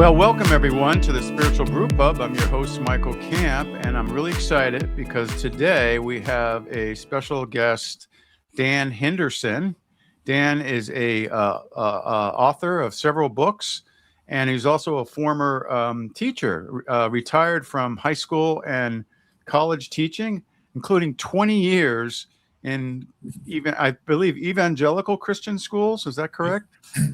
Well, welcome everyone to the Spiritual Brew Pub. I'm your host, Michael Camp, and I'm really excited because today we have a special guest, Dan Henderson. Dan is a author of several books, and he's also a former teacher, retired from high school and college teaching, including 20 years in I believe, evangelical Christian schools. Is that correct?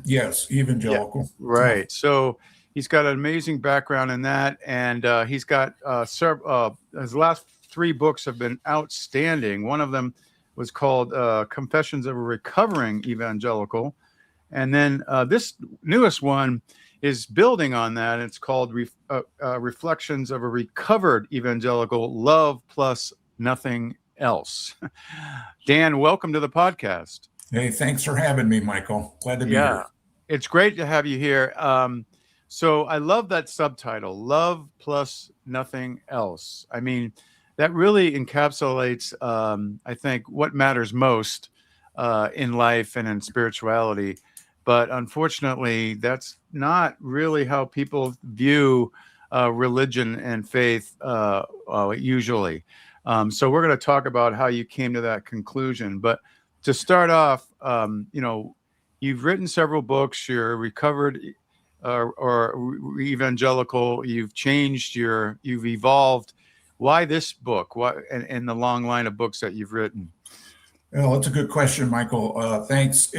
Yes, evangelical. Yeah, right. Yeah. So he's got an amazing background in that, and he's got his last three books have been outstanding. One of them was called Confessions of a Recovering Evangelical, and then this newest one is building on that. It's called Reflections of a Recovered Evangelical: Love Plus Nothing Else. Dan, welcome to the podcast. Hey, thanks for having me, Michael. Glad to be here. It's great to have you here. So I love that subtitle, Love Plus Nothing Else. I mean, that really encapsulates, I think, what matters most in life and in spirituality. But unfortunately, that's not really how people view religion and faith usually. So we're going to talk about how you came to that conclusion. But to start off, you've written several books. You're recovered or evangelical. You've evolved. Why this book? Why and the long line of books that you've written? Well, that's a good question, Michael. Thanks.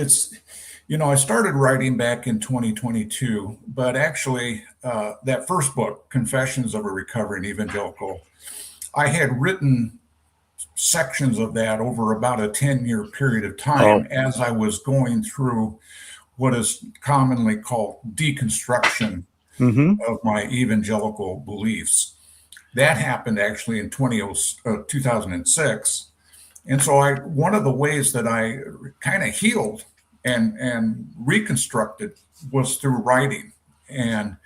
I started writing back in 2022, but actually that first book, Confessions of a Recovering Evangelical, I had written sections of that over about a 10-year period of time as I was going through what is commonly called deconstruction of my evangelical beliefs. That happened actually in 2006. And so one of the ways that I kind of healed and reconstructed was through writing. And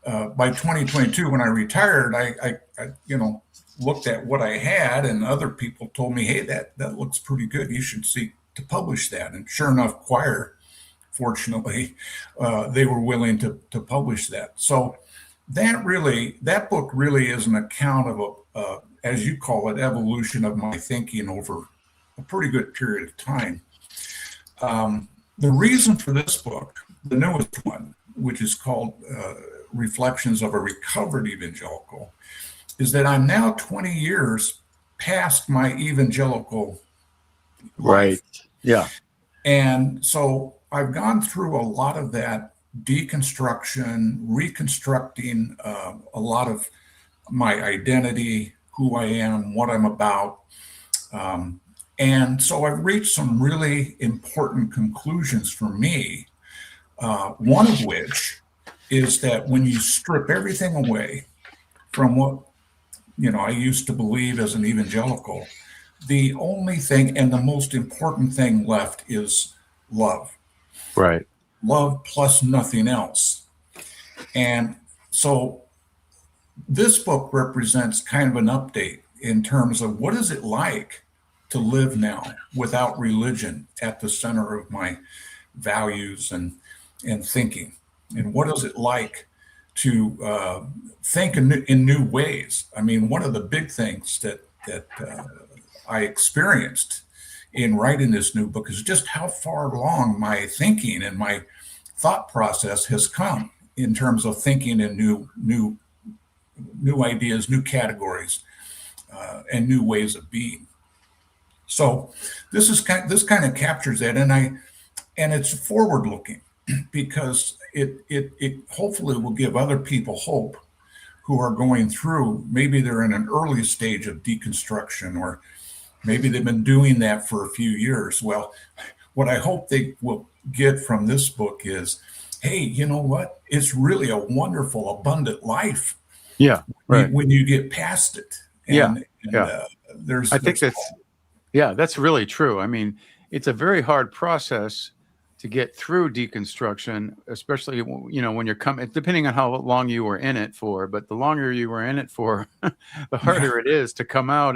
by 2022, when I retired, I looked at what I had, and other people told me, hey, that looks pretty good. You should seek to publish that. And sure enough, Choir, fortunately, they were willing to publish that. So that book really is an account of as you call it, evolution of my thinking over a pretty good period of time. The reason for this book, the newest one, which is called Reflections of a Recovered Evangelical, is that I'm now 20 years past my evangelical life. Right. Yeah. And so I've gone through a lot of that deconstruction, reconstructing a lot of my identity, who I am, what I'm about. And so I've reached some really important conclusions for me, one of which is that when you strip everything away from what I used to believe as an evangelical, the only thing and the most important thing left is love. Right. Love plus nothing else. And so this book represents kind of an update in terms of what is it like to live now without religion at the center of my values and thinking. And what is it like to think in new ways? I mean, one of the big things that I experienced in writing this new book is just how far along my thinking and my thought process has come in terms of thinking in new ideas, new categories, and new ways of being. So this kind of captures that, and it's forward looking because it hopefully will give other people hope who are going through, maybe they're in an early stage of deconstruction, or maybe they've been doing that for a few years. Well, what I hope they will get from this book is, hey, you know what? It's really a wonderful, abundant life. Yeah, right. When you get past it. And I think that's really true. I mean, it's a very hard process to get through deconstruction, especially, when you're coming, depending on how long you were in it for, but the longer you were in it for, the harder it is to come out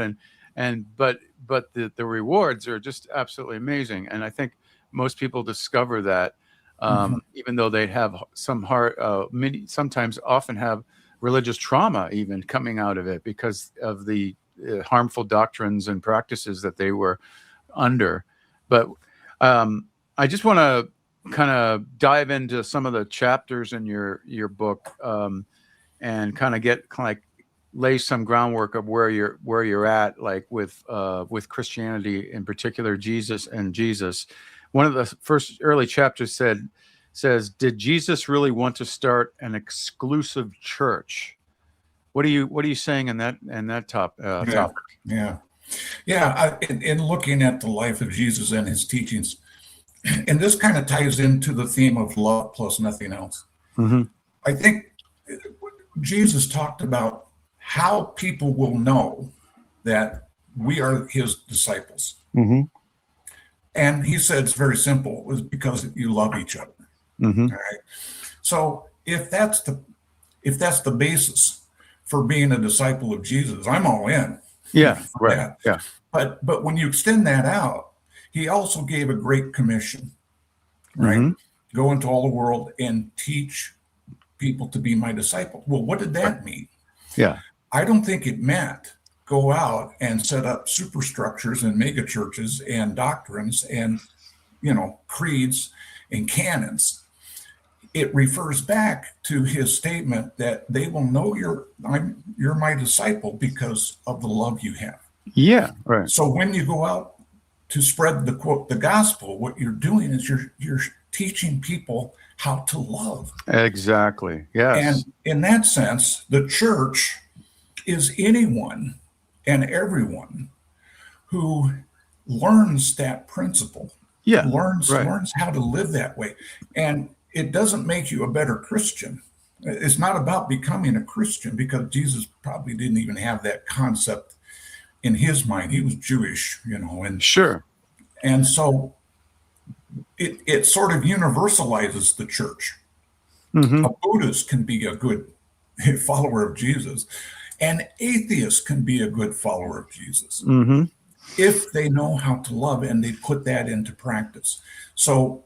but the rewards are just absolutely amazing. And I think most people discover that even though they have some hard, sometimes often have religious trauma even coming out of it because of the harmful doctrines and practices that they were under. But I just want to kind of dive into some of the chapters in your book, and kind of lay some groundwork of where you're at, like with Christianity in particular, Jesus. One of the first early chapters says, "Did Jesus really want to start an exclusive church?" What are you saying in that topic? In looking at the life of Jesus and his teachings, and this kind of ties into the theme of love plus nothing else. Mm-hmm. I think Jesus talked about how people will know that we are his disciples. Mm-hmm. And he said it's very simple. It's because you love each other. Mm-hmm. All right. So if that's the basis for being a disciple of Jesus, I'm all in. Yeah, right. Yeah. But when you extend that out, he also gave a great commission, right? Mm-hmm. Go into all the world and teach people to be my disciple. Well, what did that mean? Yeah. I don't think it meant go out and set up superstructures and mega churches and doctrines and, creeds and canons. It refers back to his statement that they will know you're my disciple because of the love you have. Yeah, right. So when you go out to spread the gospel, what you're doing is you're teaching people how to love. Exactly. Yes. And in that sense, the church is anyone and everyone who learns that principle. Yeah. Learns how to live that way. And it doesn't make you a better Christian. It's not about becoming a Christian, because Jesus probably didn't even have that concept in his mind. He was Jewish, and sure. And so it sort of universalizes the church. Mm-hmm. A Buddhist can be a good follower of Jesus. An atheist can be a good follower of Jesus. Mm-hmm. If they know how to love and they put that into practice. So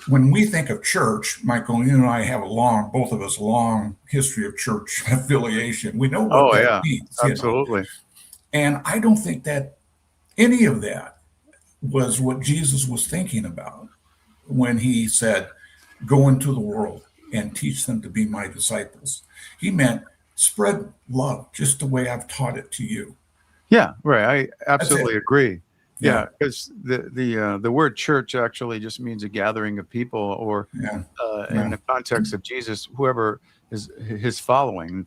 when we think of church, Michael, you and I have both of us, a long history of church affiliation. We know what that means. Absolutely. And I don't think that any of that was what Jesus was thinking about when he said, go into the world and teach them to be my disciples. He meant spread love just the way I've taught it to you. Yeah, right. I absolutely agree. Yeah, because the word church actually just means a gathering of people, or in the context of Jesus, whoever is his following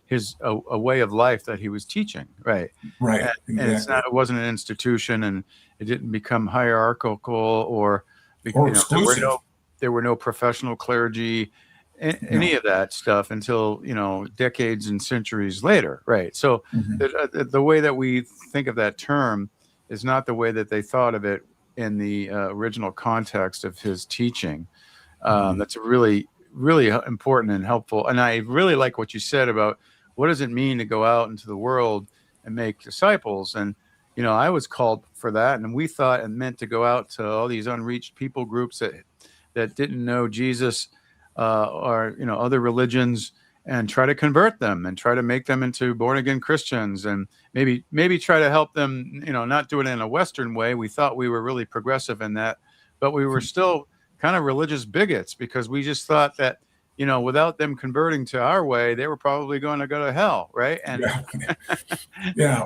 his a way of life that he was teaching, right? Right. And it wasn't an institution, and it didn't become hierarchical or exclusive. There were no professional clergy, any of that stuff until decades and centuries later, right? So the way that we think of that term is not the way that they thought of it in the original context of his teaching. That's really, really important and helpful. And I really like what you said about what does it mean to go out into the world and make disciples. And I was called for that, and we thought it meant to go out to all these unreached people groups that didn't know Jesus, or other religions, and try to convert them and try to make them into born again Christians, and maybe try to help them, not do it in a Western way. We thought we were really progressive in that, but we were still kind of religious bigots, because we just thought that, without them converting to our way, they were probably going to go to hell, right? And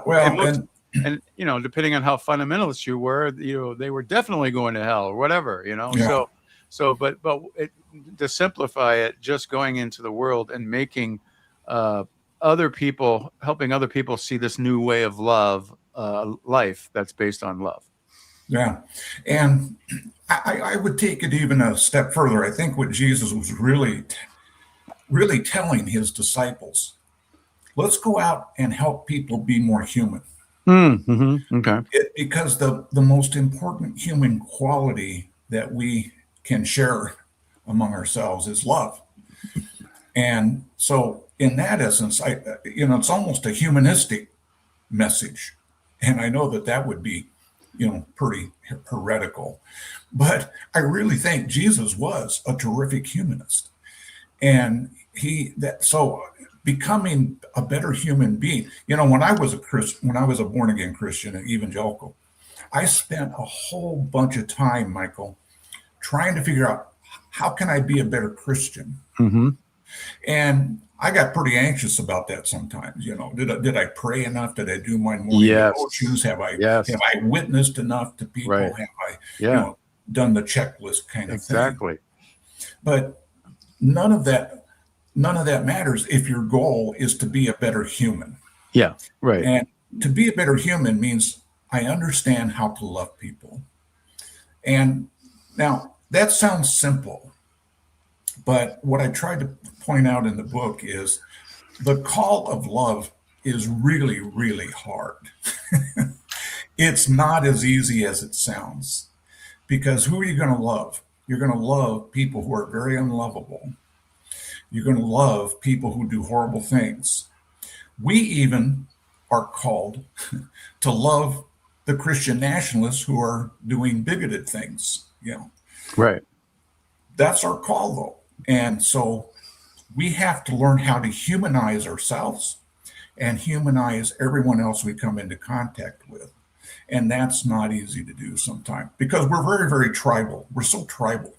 well, and depending on how fundamentalist you were, they were definitely going to hell or whatever, but to simplify it, just going into the world and making helping other people see this new way of life that's based on love. Yeah. And I would take it even a step further. I think what Jesus was really telling his disciples, let's go out and help people be more human. Mm-hmm. Okay. Because the most important human quality that we can share among ourselves is love. And so in that essence, it's almost a humanistic message. And I know that would be pretty heretical. But I really think Jesus was a terrific humanist. And so becoming a better human being, when I was a born again Christian and evangelical, I spent a whole bunch of time, Michael, trying to figure out how can I be a better Christian? Mm-hmm. And I got pretty anxious about that sometimes. Did I pray enough? Did I do my morning devotions? Have I witnessed enough to people? Right. Have I done the checklist kind of thing? Exactly. But none of that matters if your goal is to be a better human. Yeah. Right. And to be a better human means I understand how to love people. And now that sounds simple, but what I tried to point out in the book is the call of love is really, really hard. It's not as easy as it sounds, because who are you going to love? You're going to love people who are very unlovable. You're going to love people who do horrible things. We even are called to love the Christian nationalists who are doing bigoted things. Right. That's our call, though. And so we have to learn how to humanize ourselves and humanize everyone else we come into contact with. And that's not easy to do sometimes, because we're very, very tribal. We're so tribal.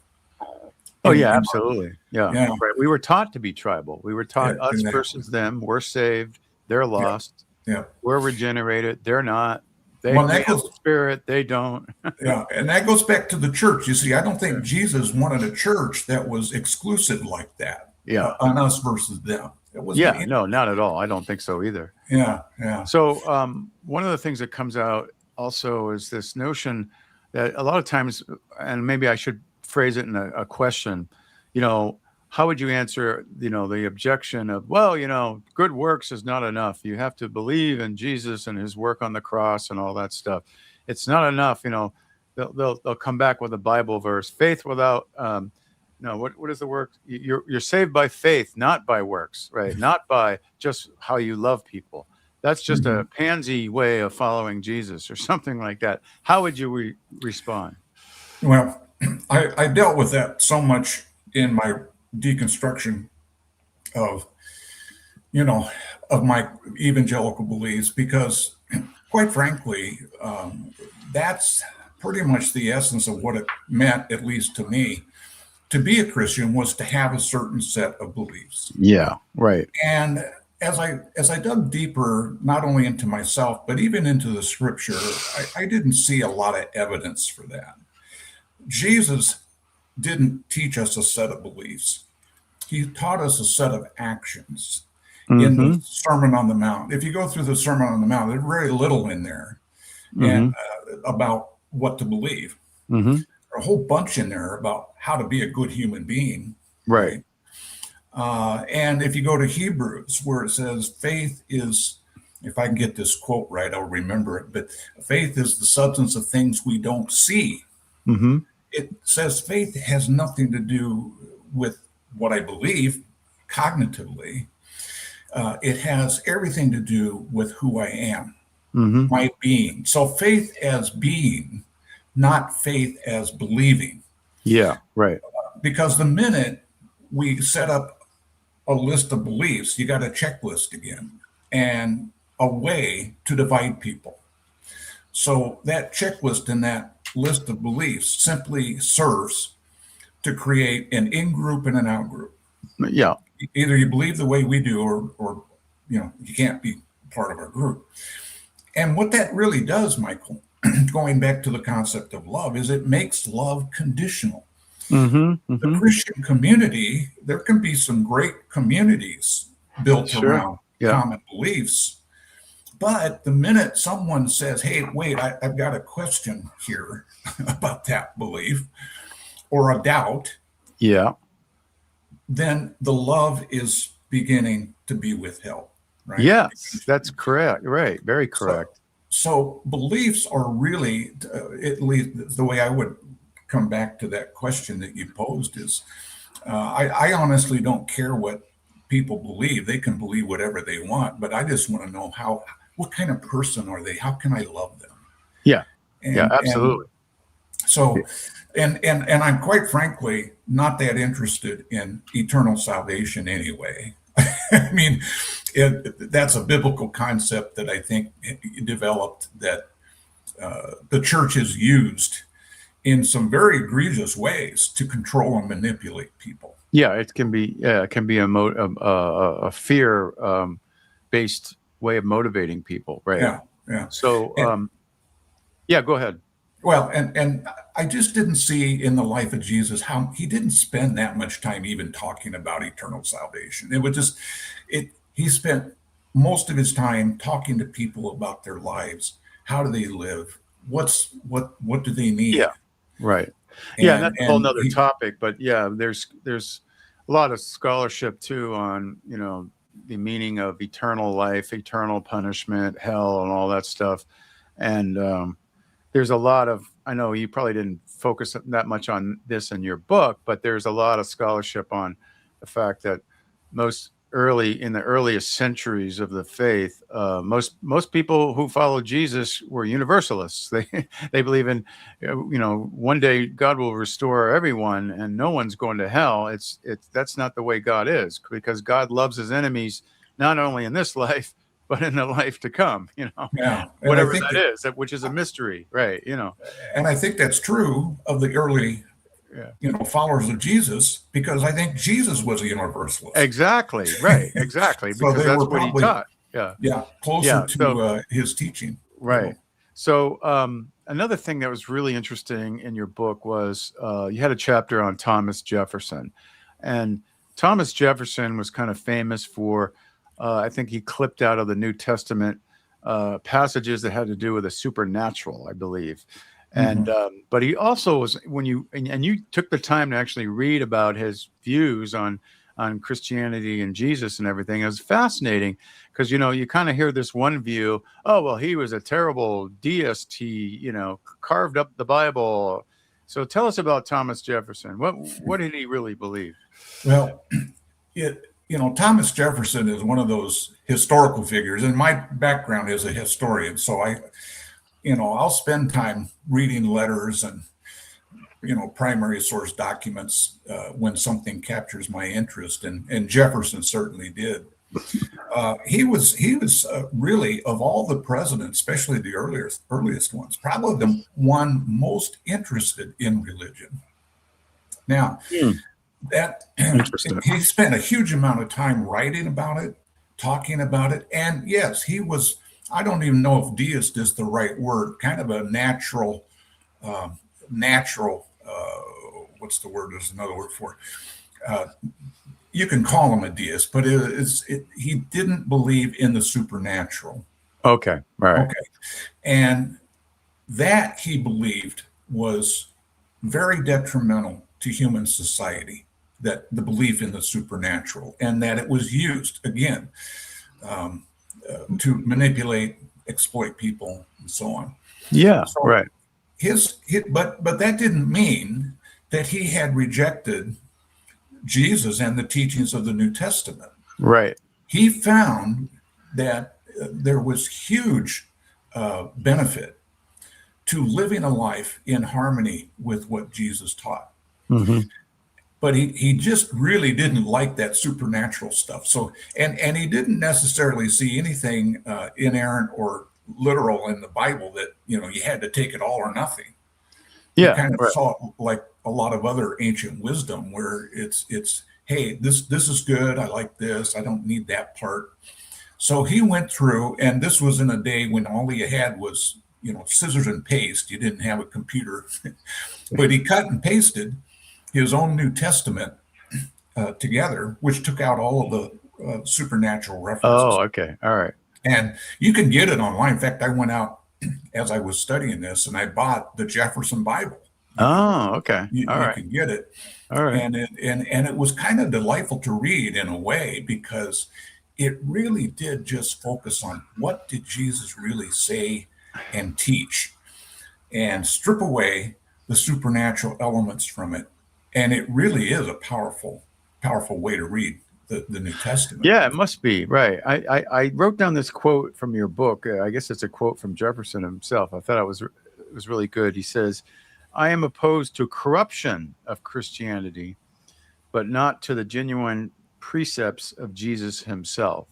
Oh, yeah, absolutely. Yeah. Right. We were taught to be tribal. We were taught us versus them. We're saved. They're lost. Yeah. We're regenerated. They're not. They have the Spirit. They don't. And that goes back to the church. You see, I don't think Jesus wanted a church that was exclusive like that. On us versus them. No, not at all. I don't think so either. Yeah. So one of the things that comes out also is this notion that a lot of times, and maybe I should phrase it in a question, how would you answer, the objection of, well, good works is not enough. You have to believe in Jesus and his work on the cross and all that stuff. It's not enough. They'll come back with a Bible verse, faith without, what is the word? You're saved by faith, not by works, right? Not by just how you love people. That's just a pansy way of following Jesus or something like that. How would you respond? Well, I dealt with that so much in my deconstruction of my evangelical beliefs, because quite frankly, that's pretty much the essence of what it meant, at least to me. To be a Christian was to have a certain set of beliefs. Yeah, right. And as I dug deeper, not only into myself, but even into the scripture, I didn't see a lot of evidence for that. Jesus didn't teach us a set of beliefs. He taught us a set of actions in the Sermon on the Mount. If you go through the Sermon on the Mount, there's very little in there and about what to believe. A whole bunch in there about how to be a good human being. Right. And if you go to Hebrews, where it says faith is, if I can get this quote right, I'll remember it, but faith is the substance of things we don't see. It says faith has nothing to do with what I believe cognitively. It has everything to do with who I am, my being. So faith as being, not faith as believing. Yeah, right. Because the minute we set up a list of beliefs, you got a checklist again and a way to divide people. So that checklist and that list of beliefs simply serves to create an in-group and an out-group. Yeah. Either you believe the way we do or you can't be part of our group. And what that really does, Michael, going back to the concept of love, is it makes love conditional. The Christian community, there can be some great communities built around common beliefs. But the minute someone says, hey, wait, I've got a question here about that belief or a doubt, then the love is beginning to be withheld. Right? Yes, that's correct. Right. Very correct. So beliefs are really, at least the way I would come back to that question that you posed is, I honestly don't care what people believe. They can believe whatever they want, but I just want to know what kind of person are they? How can I love them? Yeah. Yeah, And absolutely. so, and I'm quite frankly not that interested in eternal salvation anyway. I mean, that's a biblical concept that I think developed, that the church has used in some very egregious ways to control and manipulate people. Yeah, it can be. Yeah, it can be a fear based way of motivating people, right? Yeah, yeah. So, And, yeah, go ahead. well, and I just didn't see in the life of Jesus how he didn't spend that much time even talking about eternal salvation. It would just it he spent most of his time talking to people about their lives. How do they live? What do they Yeah, need? right. Yeah, and And that's a whole and nother he topic. But yeah, there's a lot of scholarship too on the meaning of eternal life, eternal punishment, hell, and all that stuff. And there's a lot of, I know you probably didn't focus that much on this in your book, but there's a lot of scholarship on the fact that in the earliest centuries of the faith, most people who followed Jesus were universalists. They believe in, one day God will restore everyone and no one's going to hell. That's not the way God is, because God loves his enemies not only in this life but in the life to come. Yeah, and I Whatever think that is, which is a mystery, right? that's true of the early Yeah. followers of Jesus, because I think Jesus was a universalist. Exactly. Right. Exactly. So Because they that's were what he probably, taught. Yeah. yeah, closer Yeah. So, to his teaching. right. So, another thing that was really interesting in your book was you had a chapter on Thomas Jefferson. And Thomas Jefferson was kind of famous for, I think he clipped out of the New Testament passages that had to do with the supernatural, I believe. And Mhm. but he also was, when and you took the time to actually read about his views on Christianity and Jesus and everything. It was fascinating because you kind of hear this one view. Oh well, he was a terrible deist. He carved up the Bible. So tell us about Thomas Jefferson. What did he really believe? Well, Thomas Jefferson is one of those historical figures, and my background is a historian, so I'll spend time reading letters and primary source documents when something captures my interest, and Jefferson certainly did. He was really, of all the presidents, especially the earliest ones, probably the one most interested in religion. Now, Hmm. that Interesting. he spent a huge amount of time writing about it, talking about it, and yes, he was. I don't even know if deist is the right word. Kind of a natural. What's the word? There's another word for it. You can call him a deist, but he didn't believe in the supernatural. Okay. All right. Okay, and that he believed was very detrimental to human society. That the belief in the supernatural, and that it was used again to manipulate, exploit people, and so on. Yeah. So Right. but that didn't mean that he had rejected Jesus and the teachings of the New Testament. Right. He found that there was huge benefit to living a life in harmony with what Jesus taught. Mm-hmm. But he just really didn't like that supernatural stuff. So and he didn't necessarily see anything inerrant or literal in the Bible that you had to take it all or nothing. He Yeah. kind of Right. saw it like a lot of other ancient wisdom, where it's hey, this is good. I like this. I don't need that part. So he went through, and this was in a day when all you had was scissors and paste. You didn't have a computer, but he cut and pasted his own New Testament together, which took out all of the supernatural references. Oh, okay. All right. And you can get it online. In fact, I went out as I was studying this, and I bought the Jefferson Bible. Oh, okay. All You right. can get it, All right. and it was kind of delightful to read in a way, because it really did just focus on what did Jesus really say and teach, and strip away the supernatural elements from it. And it really is a powerful way to read the New Testament. Yeah, it must be. Right. I wrote down this quote from your book. I guess it's a quote from Jefferson himself. I thought it was was really good. He says, "I am opposed to corruption of Christianity, but not to the genuine precepts of Jesus himself."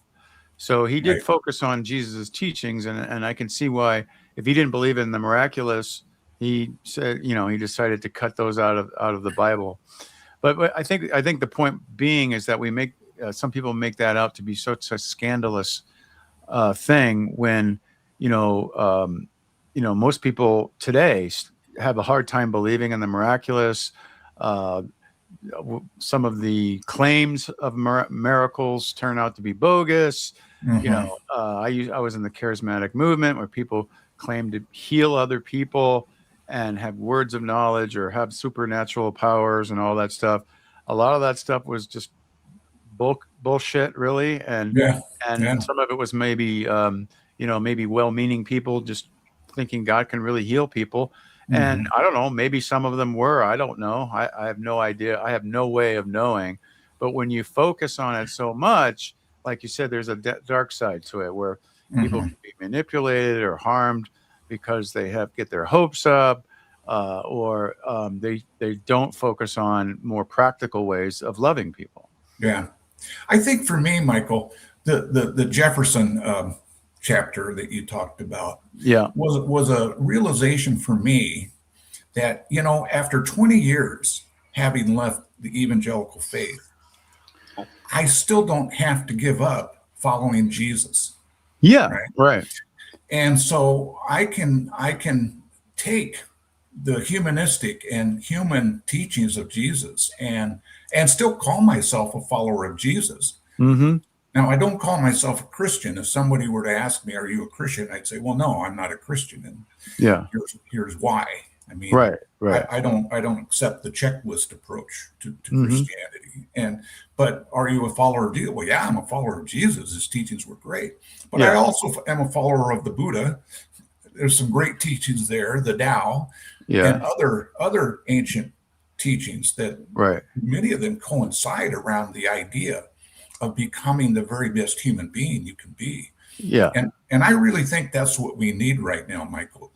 So he did Right. focus on Jesus' teachings, and I can see why, if he didn't believe in the miraculous, he said, he decided to cut those out of the Bible. But I think the point being is that we make some people make that out to be such a scandalous thing when you know most people today have a hard time believing in the miraculous. Uh, some of the claims of miracles turn out to be bogus. Mm-hmm. I was in the charismatic movement where people claim to heal other people and have words of knowledge or have supernatural powers and all that stuff. A lot of that stuff was just bullshit, really, and Yeah. Yeah. and some of it was maybe maybe well-meaning people just thinking God can really heal people. And Mm-hmm. I don't know, maybe some of them were. I don't know. I have no idea. I have no way of knowing. But when you focus on it so much, like you said, there's a dark side to it where people Mm-hmm. can be manipulated or harmed because they get their hopes up, or they don't focus on more practical ways of loving people. Yeah. I think for me, Michael, the Jefferson chapter that you talked about Yeah. was a realization for me that, after 20 years having left the evangelical faith, I still don't have to give up following Jesus, Yeah. right? Right. And so I can take the humanistic and human teachings of Jesus and still call myself a follower of Jesus. Mm-hmm. Now, I don't call myself a Christian. If somebody were to ask me, "Are you a Christian?" I'd say, "Well, no, I'm not a Christian, and Yeah. here's why." I mean, Right. Right. I don't accept the checklist approach to Mm-hmm. Christianity. But are you a follower of Jesus? Well, yeah, I'm a follower of Jesus. His teachings were great, but I Yeah. also am a follower of the Buddha. There's some great teachings there, the Tao, and Yeah. other ancient teachings that Right. many of them coincide around the idea of becoming the very best human being you can be. Yeah. And I really think that's what we need right now, Michael.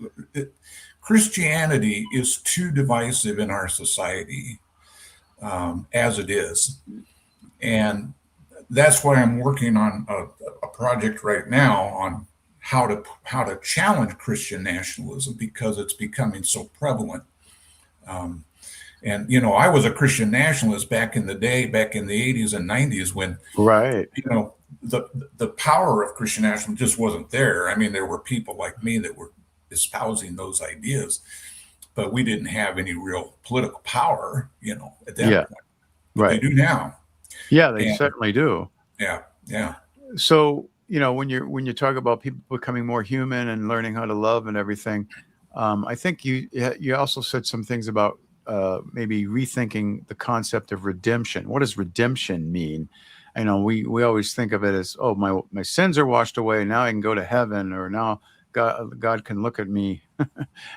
Christianity is too divisive in our society as it is. And that's why I'm working on a project right now on how to challenge Christian nationalism, because it's becoming so prevalent. And I was a Christian nationalist back in the day, back in the 80s and 90s, when Right. the power of Christian nationalism just wasn't there. I mean, there were people like me that were espousing those ideas, but we didn't have any real political power, at that Yeah. point. But they Right. do now. Yeah. They And certainly do. yeah, yeah. So when you talk about people becoming more human and learning how to love and everything, I think you also said some things about maybe rethinking the concept of redemption. What does redemption mean? I know we always think of it as, oh, my sins are washed away, now I can go to heaven, or now God can look at me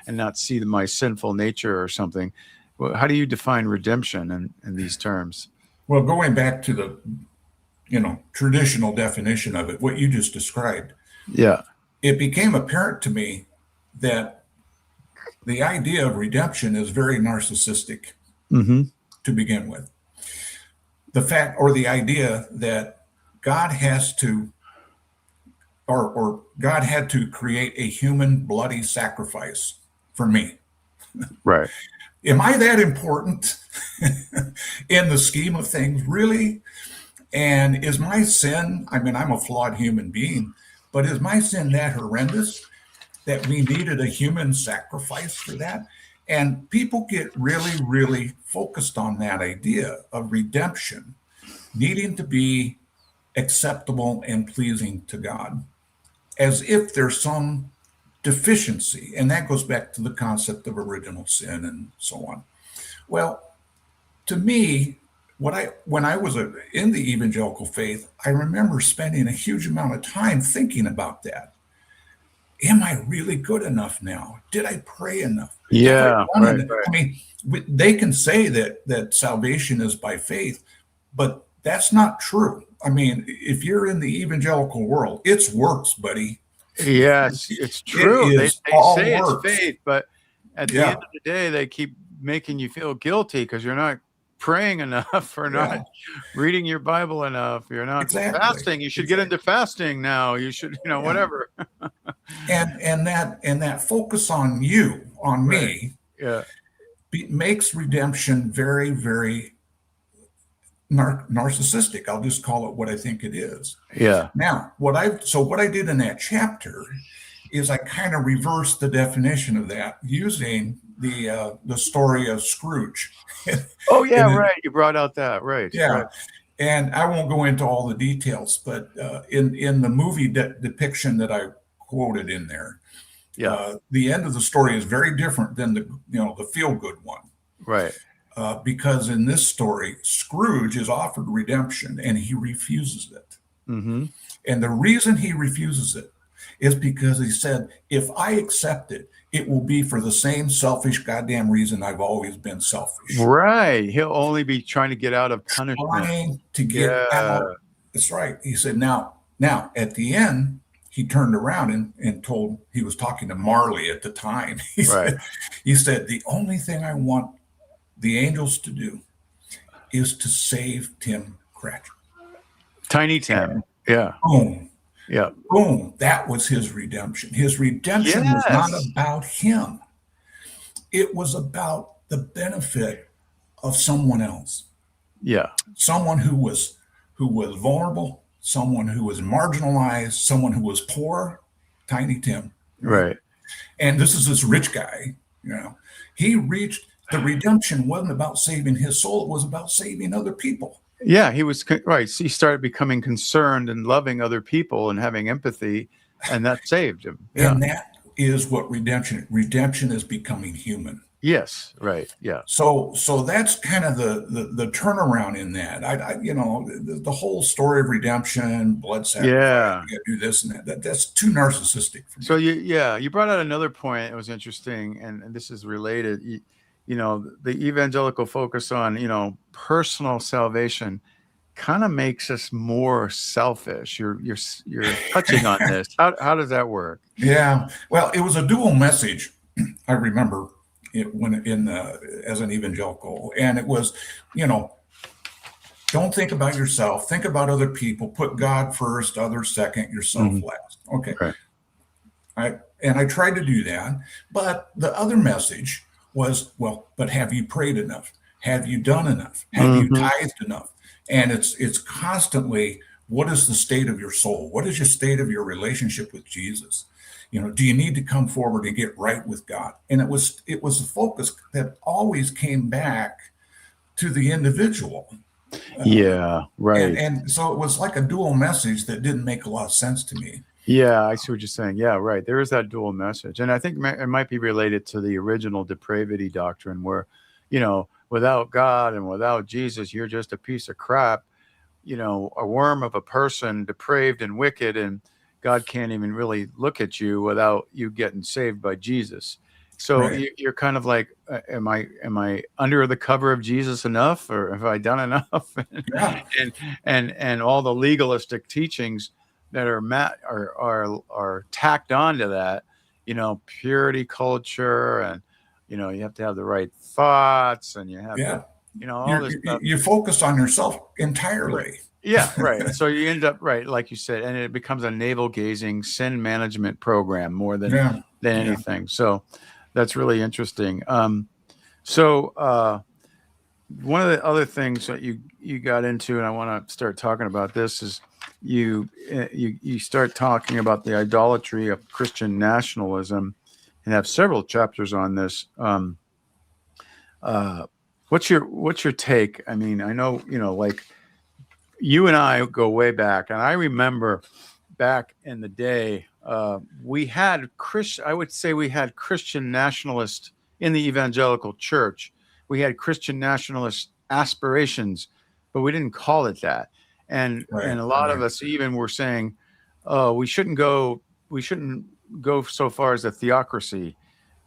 and not see my sinful nature or something. Well, how do you define redemption in these terms? Well, going back to the traditional definition of it, what you just described, Yeah. it became apparent to me that the idea of redemption is very narcissistic Mm-hmm. to begin with. The fact or the idea that God has to or God had to create a human bloody sacrifice for me. Right. Am I that important in the scheme of things, really? And is my sin, I mean, I'm a flawed human being, but is my sin that horrendous that we needed a human sacrifice for that? And people get really, really focused on that idea of redemption needing to be acceptable and pleasing to God, as if there's some deficiency. And that goes back to the concept of original sin and so on. Well, to me, when I was in the evangelical faith, I remember spending a huge amount of time thinking about that. Am I really good enough now? Did I pray enough? Have I Yeah. done Right. enough? Right. I mean, they can say that salvation is by faith, but that's not true. I mean, if you're in the evangelical world, it's works, buddy. Yes, it's It true. They is all say it's works. faith, but at the end Yeah. of the day, they keep making you feel guilty because you're not praying enough or not Yeah. reading your Bible enough. You're not Exactly. fasting. You should get Exactly. into fasting now. You should, Yeah. whatever. And that focus on you, on Right. me, Yeah. makes redemption very, very narcissistic. I'll just call it what I think it is. Yeah. Now, what I did in that chapter is I kind of reversed the definition of that using the story of Scrooge. Oh yeah. And Right. You brought out that. Right. yeah, Right. and I won't go into all the details, but in the movie depiction that I quoted in there, Yeah. the end of the story is very different than the feel good one. Right. Because in this story, Scrooge is offered redemption and he refuses it. Mm-hmm. And the reason he refuses it is because he said, if I accept it, it will be for the same selfish goddamn reason I've always been selfish. Right. He'll only be trying to get out of punishment. Trying to get Yeah. out. That's right. He said, now at the end, he turned around and told, he was talking to Marley at the time. Right. He said, the only thing I want the angels to do is to save Tim Cratchit. Tiny Tim. Yeah. Boom. Yeah. Boom. That was his redemption. His redemption was not Yes. about him. It was about the benefit of someone else. Yeah. Someone who was vulnerable, someone who was marginalized, someone who was poor, Tiny Tim. Right. And this is this rich guy, he reached the redemption wasn't about saving his soul, it was about saving other people. Yeah, he was right. He started becoming concerned and loving other people and having empathy, and that saved him. Yeah. And that is what redemption is becoming human. Yes. Right. Yeah. So that's kind of the turnaround in that. The whole story of redemption, blood sacrifice, Yeah. you gotta do this and that's too narcissistic for me. So you brought out another point. It was interesting, and this is related. The evangelical focus on personal salvation kind of makes us more selfish. You're touching on this. How does that work? Yeah. Well, it was a dual message. I remember it as an evangelical, and it was, don't think about yourself. Think about other people. Put God first, others second, yourself last. Okay. Right. I tried to do that, but the other message was, well, but have you prayed enough? Have you done enough? Have you tithed enough? And it's constantly, what is the state of your soul? What is your state of your relationship with Jesus? Do you need to come forward and get right with God? And it was a focus that always came back to the individual. Yeah, right. And so it was like a dual message that didn't make a lot of sense to me. Yeah, I see what you're saying. Yeah, right. There is that dual message. And I think it might be related to the original depravity doctrine where, without God and without Jesus, you're just a piece of crap, a worm of a person, depraved and wicked, and God can't even really look at you without you getting saved by Jesus. So Right. you're kind of like, am I under the cover of Jesus enough, or have I done enough? Yeah. and all the legalistic teachings that are tacked onto that, purity culture, and you have to have the right thoughts, and you have to, all this stuff. You focus on yourself entirely. Yeah, right. So you end up, right, like you said, and it becomes a navel-gazing sin management program more than anything. So that's really interesting. So one of the other things that you got into, and I want to start talking about this, is you start talking about the idolatry of Christian nationalism, and have several chapters on this. What's your take? I mean, I know, like you and I go way back, and I remember back in the day, we had I would say we had Christian nationalists in the evangelical church. We had Christian nationalist aspirations, but we didn't call it that. And a lot of us even were saying, oh, we shouldn't go so far as a theocracy,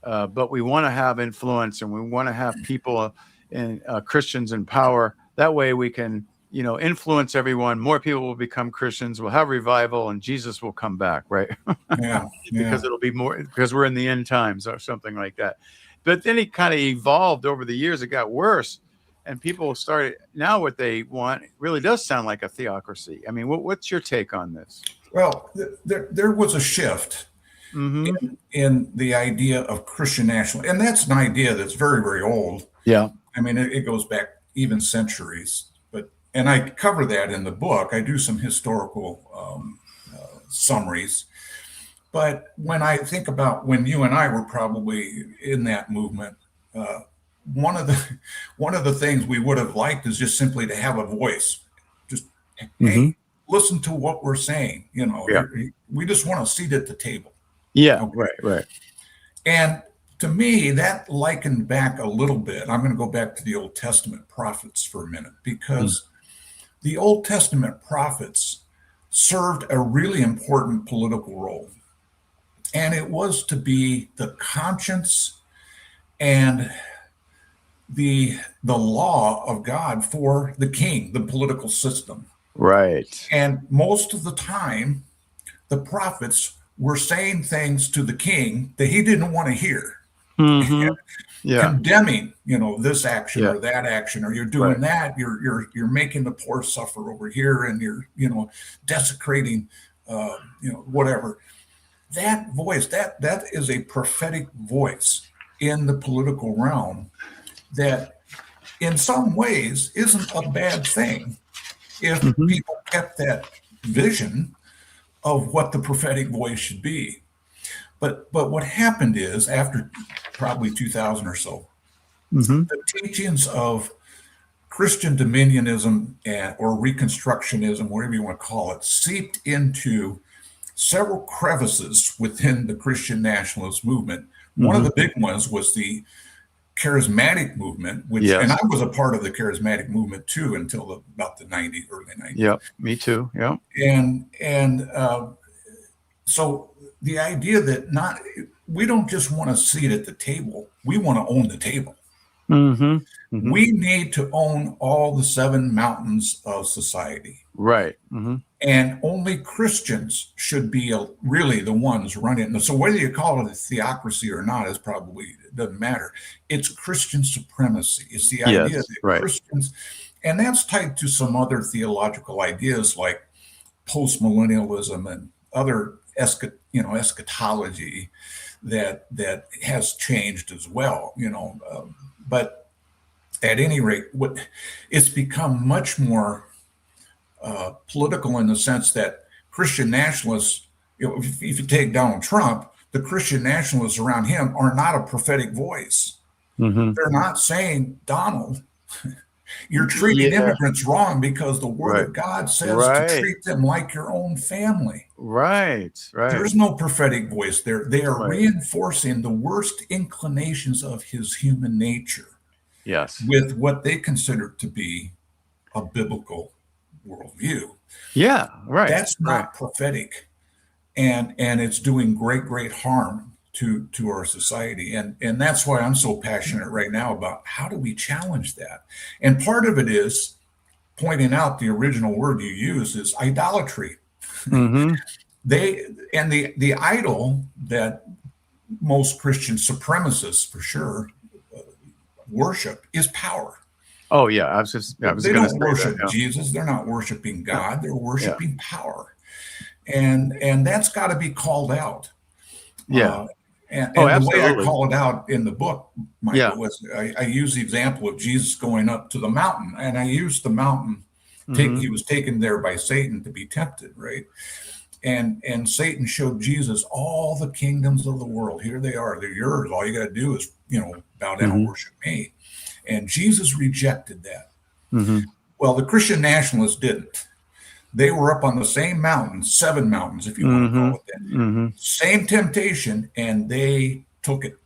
but we want to have influence, and we want to have people and Christians in power. That way we can, influence everyone. More people will become Christians. We'll have revival, and Jesus will come back, right? Yeah. Because it'll be more, because we're in the end times or something like that. but then it kind of evolved over the years. It got worse, and people started now. What they want really does sound like a theocracy. I mean, what's your take on this? Well, there was a shift in the idea of Christian nationalism, and that's an idea that's very, very old. Yeah. I mean, it goes back even centuries. And I cover that in the book. I do some historical summaries. But when I think about when you and I were probably in that movement, one of the things we would have liked is just simply to have a voice. Just hey, listen to what we're saying. You know, we just want a seat at the table. Yeah, okay. Right. And to me, that likened back a little bit. I'm going to go back to the Old Testament prophets for a minute, because the Old Testament prophets served a really important political role. And it was to be the conscience and the law of God for the king, the political system. Right. And most of the time, the prophets were saying things to the king that he didn't want to hear. Condemning, this action or that action, or you're doing that, you're making the poor suffer over here, and you're desecrating whatever. That voice, that is a prophetic voice in the political realm that in some ways isn't a bad thing if people kept that vision of what the prophetic voice should be. But what happened is, after probably 2000 or so, the teachings of Christian dominionism or Reconstructionism, whatever you want to call it, seeped into several crevices within the Christian nationalist movement. One of the big ones was the charismatic movement, which, and I was a part of the charismatic movement too until about the early 90s. Yeah, me too. Yeah. And so the idea that we don't just want a seat at the table, we want to own the table. We need to own all the 7 mountains of society. Right. And only Christians should be really the ones running. So whether you call it a theocracy or not is probably doesn't matter. It's Christian supremacy. It's the idea that Christians, and that's tied to some other theological ideas like postmillennialism and other eschatology that has changed as well. But at any rate, it's become much more political in the sense that Christian nationalists, if you take Donald Trump, the Christian nationalists around him are not a prophetic voice. They're not saying, Donald, you're treating immigrants wrong because the word of God says to treat them like your own family. Right. There's no prophetic voice there. They are reinforcing the worst inclinations of his human nature. Yes. With what they consider to be a biblical worldview. Yeah, right. That's not prophetic, and it's doing great harm to our society, and that's why I'm so passionate right now about how do we challenge that. And part of it is pointing out the original word you use is idolatry. The idol that most Christian supremacists, for sure, worship is power. Oh yeah, I was going to say don't worship Jesus. They're not worshiping God. They're worshiping power, and that's got to be called out. Yeah, and the way I call it out in the book, Michael, was I use the example of Jesus going up to the mountain, and I used the mountain. He was taken there by Satan to be tempted, right? And Satan showed Jesus all the kingdoms of the world. Here they are. They're yours. All you got to do is, bow down and worship me. And Jesus rejected that. Well, the Christian nationalists didn't. They were up on the same mountain, 7 mountains, if you want to call it that. Same temptation, and they took it.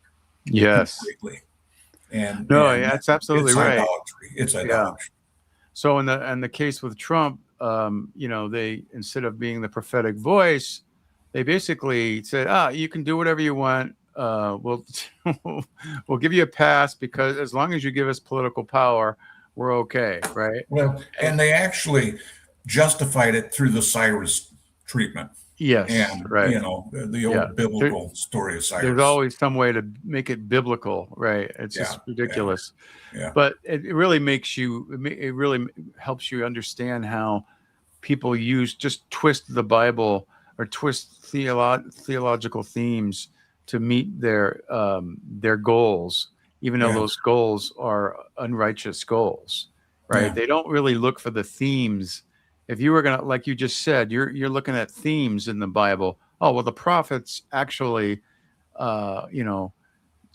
Yes. Completely. And that's absolutely right. Idolatry. It's idolatry. So in the case with Trump, they, instead of being the prophetic voice, they basically said, you can do whatever you want. We'll give you a pass because as long as you give us political power, we're okay, right? Well, and they actually justified it through the Cyrus treatment. Yes, and right. the Yeah. old biblical story of There's Cyrus. always some way to make it biblical, right? It's Yeah, just ridiculous. yeah, But it really makes you, it really helps you understand how people just twist the Bible or twist theological themes to meet their goals, even though yeah, those goals are unrighteous goals, right? yeah. They don't really look for the themes. If you were gonna, like you just said, you're looking at themes in the Bible. Oh well, the prophets actually, you know,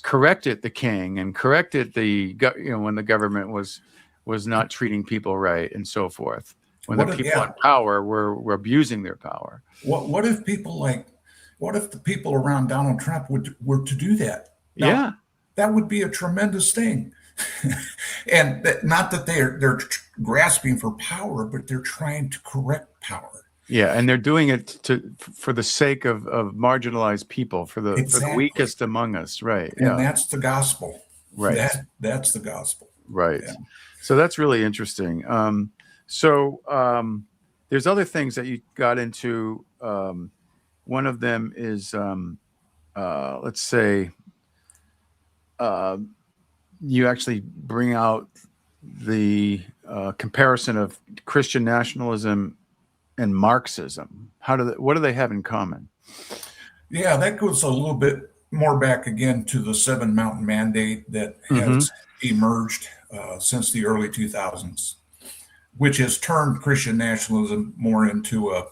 corrected the king and corrected when the government was not treating people right and so forth, when the What if, people in yeah, power were abusing their power. what if what if the people around Donald Trump were to do that? Now, Yeah, that would be a tremendous thing. And not that they're grasping for power, but they're trying to correct power. yeah, and they're doing it for the sake of marginalized people, for the Exactly. weakest among us, right? And Yeah, that's the gospel. right, That's the gospel. right. Yeah. So that's really interesting. There's other things that you got into. One of them is, let's say, uh, you actually bring out the comparison of Christian nationalism and Marxism. What do they have in common? Yeah, that goes a little bit more back again to the Seven Mountain Mandate that Mm-hmm. has emerged since the early 2000s, which has turned Christian nationalism more into a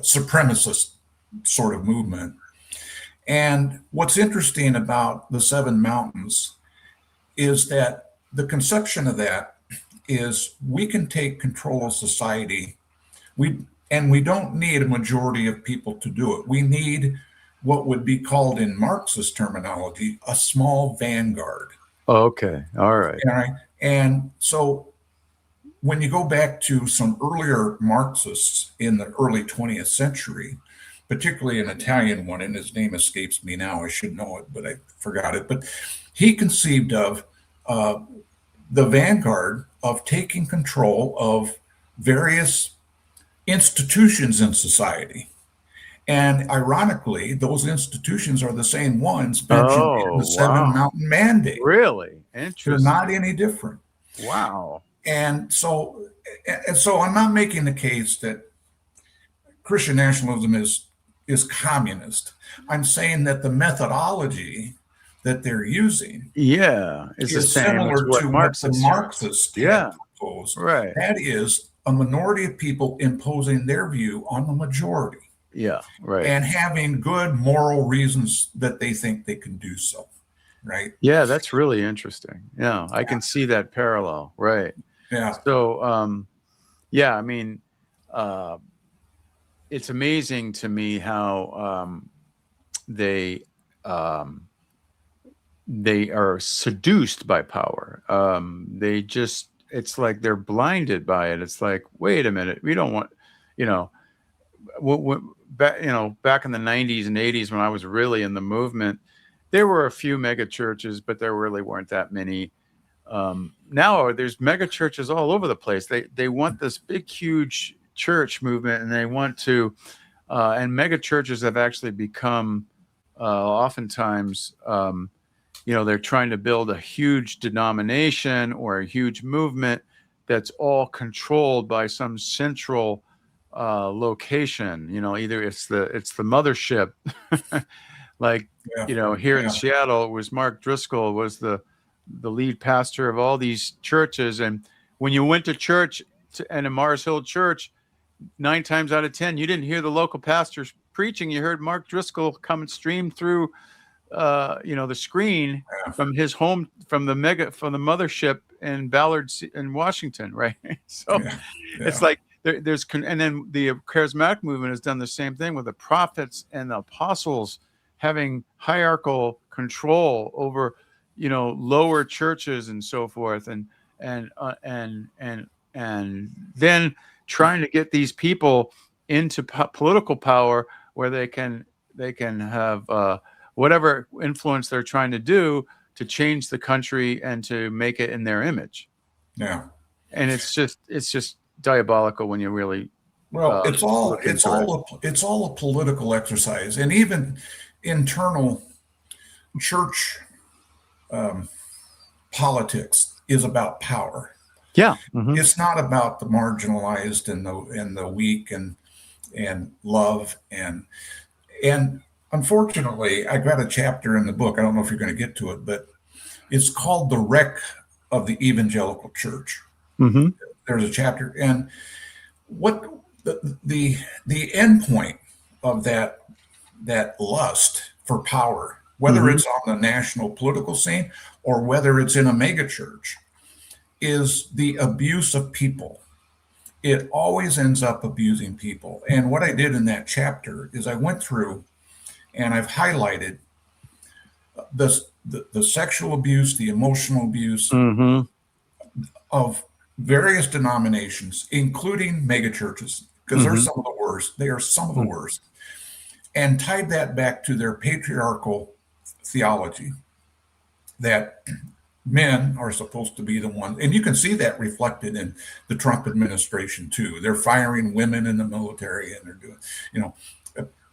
supremacist sort of movement. And what's interesting about the Seven Mountains is that the conception of that is we can take control of society. We don't need a majority of people to do it. We need what would be called in Marxist terminology a small vanguard. Okay, all right. All right. And so when you go back to some earlier Marxists in the early 20th century, particularly an Italian one, and his name escapes me now, I should know it, but I forgot it. But he conceived of uh, the vanguard of taking control of various institutions in society. And ironically, those institutions are the same ones mentioned in Oh, the Seven wow. Mountain Mandate. Really They're interesting. not any different. Wow. And so, I'm not making the case that Christian nationalism is communist. I'm saying that the methodology that they're using Yeah, it's the is same as similar what to what the Marxists use. Marxists had Yeah, proposed. right. That is a minority of people imposing their view on the majority Yeah, right. and having good moral reasons that they think they can do so. Right? Yeah, that's really interesting. Yeah, I can see that parallel. Right. Yeah. So, yeah, I mean, uh, it's amazing to me how they um, they are seduced by power. It's like they're blinded by it. It's like, wait a minute, we don't want, you know, back in the 90s and 80s when I was really in the movement, there were a few mega churches, but there really weren't that many. Now there's mega churches all over the place. They want this big, huge church movement, and they want to, and mega churches have actually become, oftentimes, they're trying to build a huge denomination or a huge movement that's all controlled by some central location. Either it's the mothership, like Yeah. here in Yeah. Seattle, it was Mark Driscoll was the lead pastor of all these churches, and when you went to church and a Mars Hill church, 9 times out of 10, you didn't hear the local pastors preaching. You heard Mark Driscoll come and stream through, the screen Yeah. from his home, from the mothership in Ballard in Washington, right? So Yeah. it's Yeah. like and then the charismatic movement has done the same thing with the prophets and the apostles having hierarchical control over, lower churches and so forth, and then trying to get these people into political power where they can have whatever influence they're trying to do to change the country and to make it in their image. Yeah. And it's just diabolical when you really Well, look into it. it's all a political exercise, and even internal church politics is about power. Yeah. Hmm. It's not about the marginalized and the weak and love and unfortunately, I got a chapter in the book. I don't know if you're going to get to it, but it's called "The Wreck of the Evangelical Church." Hmm. There's a chapter, and what the end point of that lust for power, whether Hmm. it's on the national political scene or whether it's in a megachurch, is the abuse of people. It always ends up abusing people. And what I did in that chapter is I went through and I've highlighted the sexual abuse, the emotional abuse Hmm. of various denominations, including megachurches, because they're Hmm. some of the worst. They are some of the worst. And tied that back to their patriarchal theology that men are supposed to be the ones, and you can see that reflected in the Trump administration too. They're firing women in the military and they're doing, you know,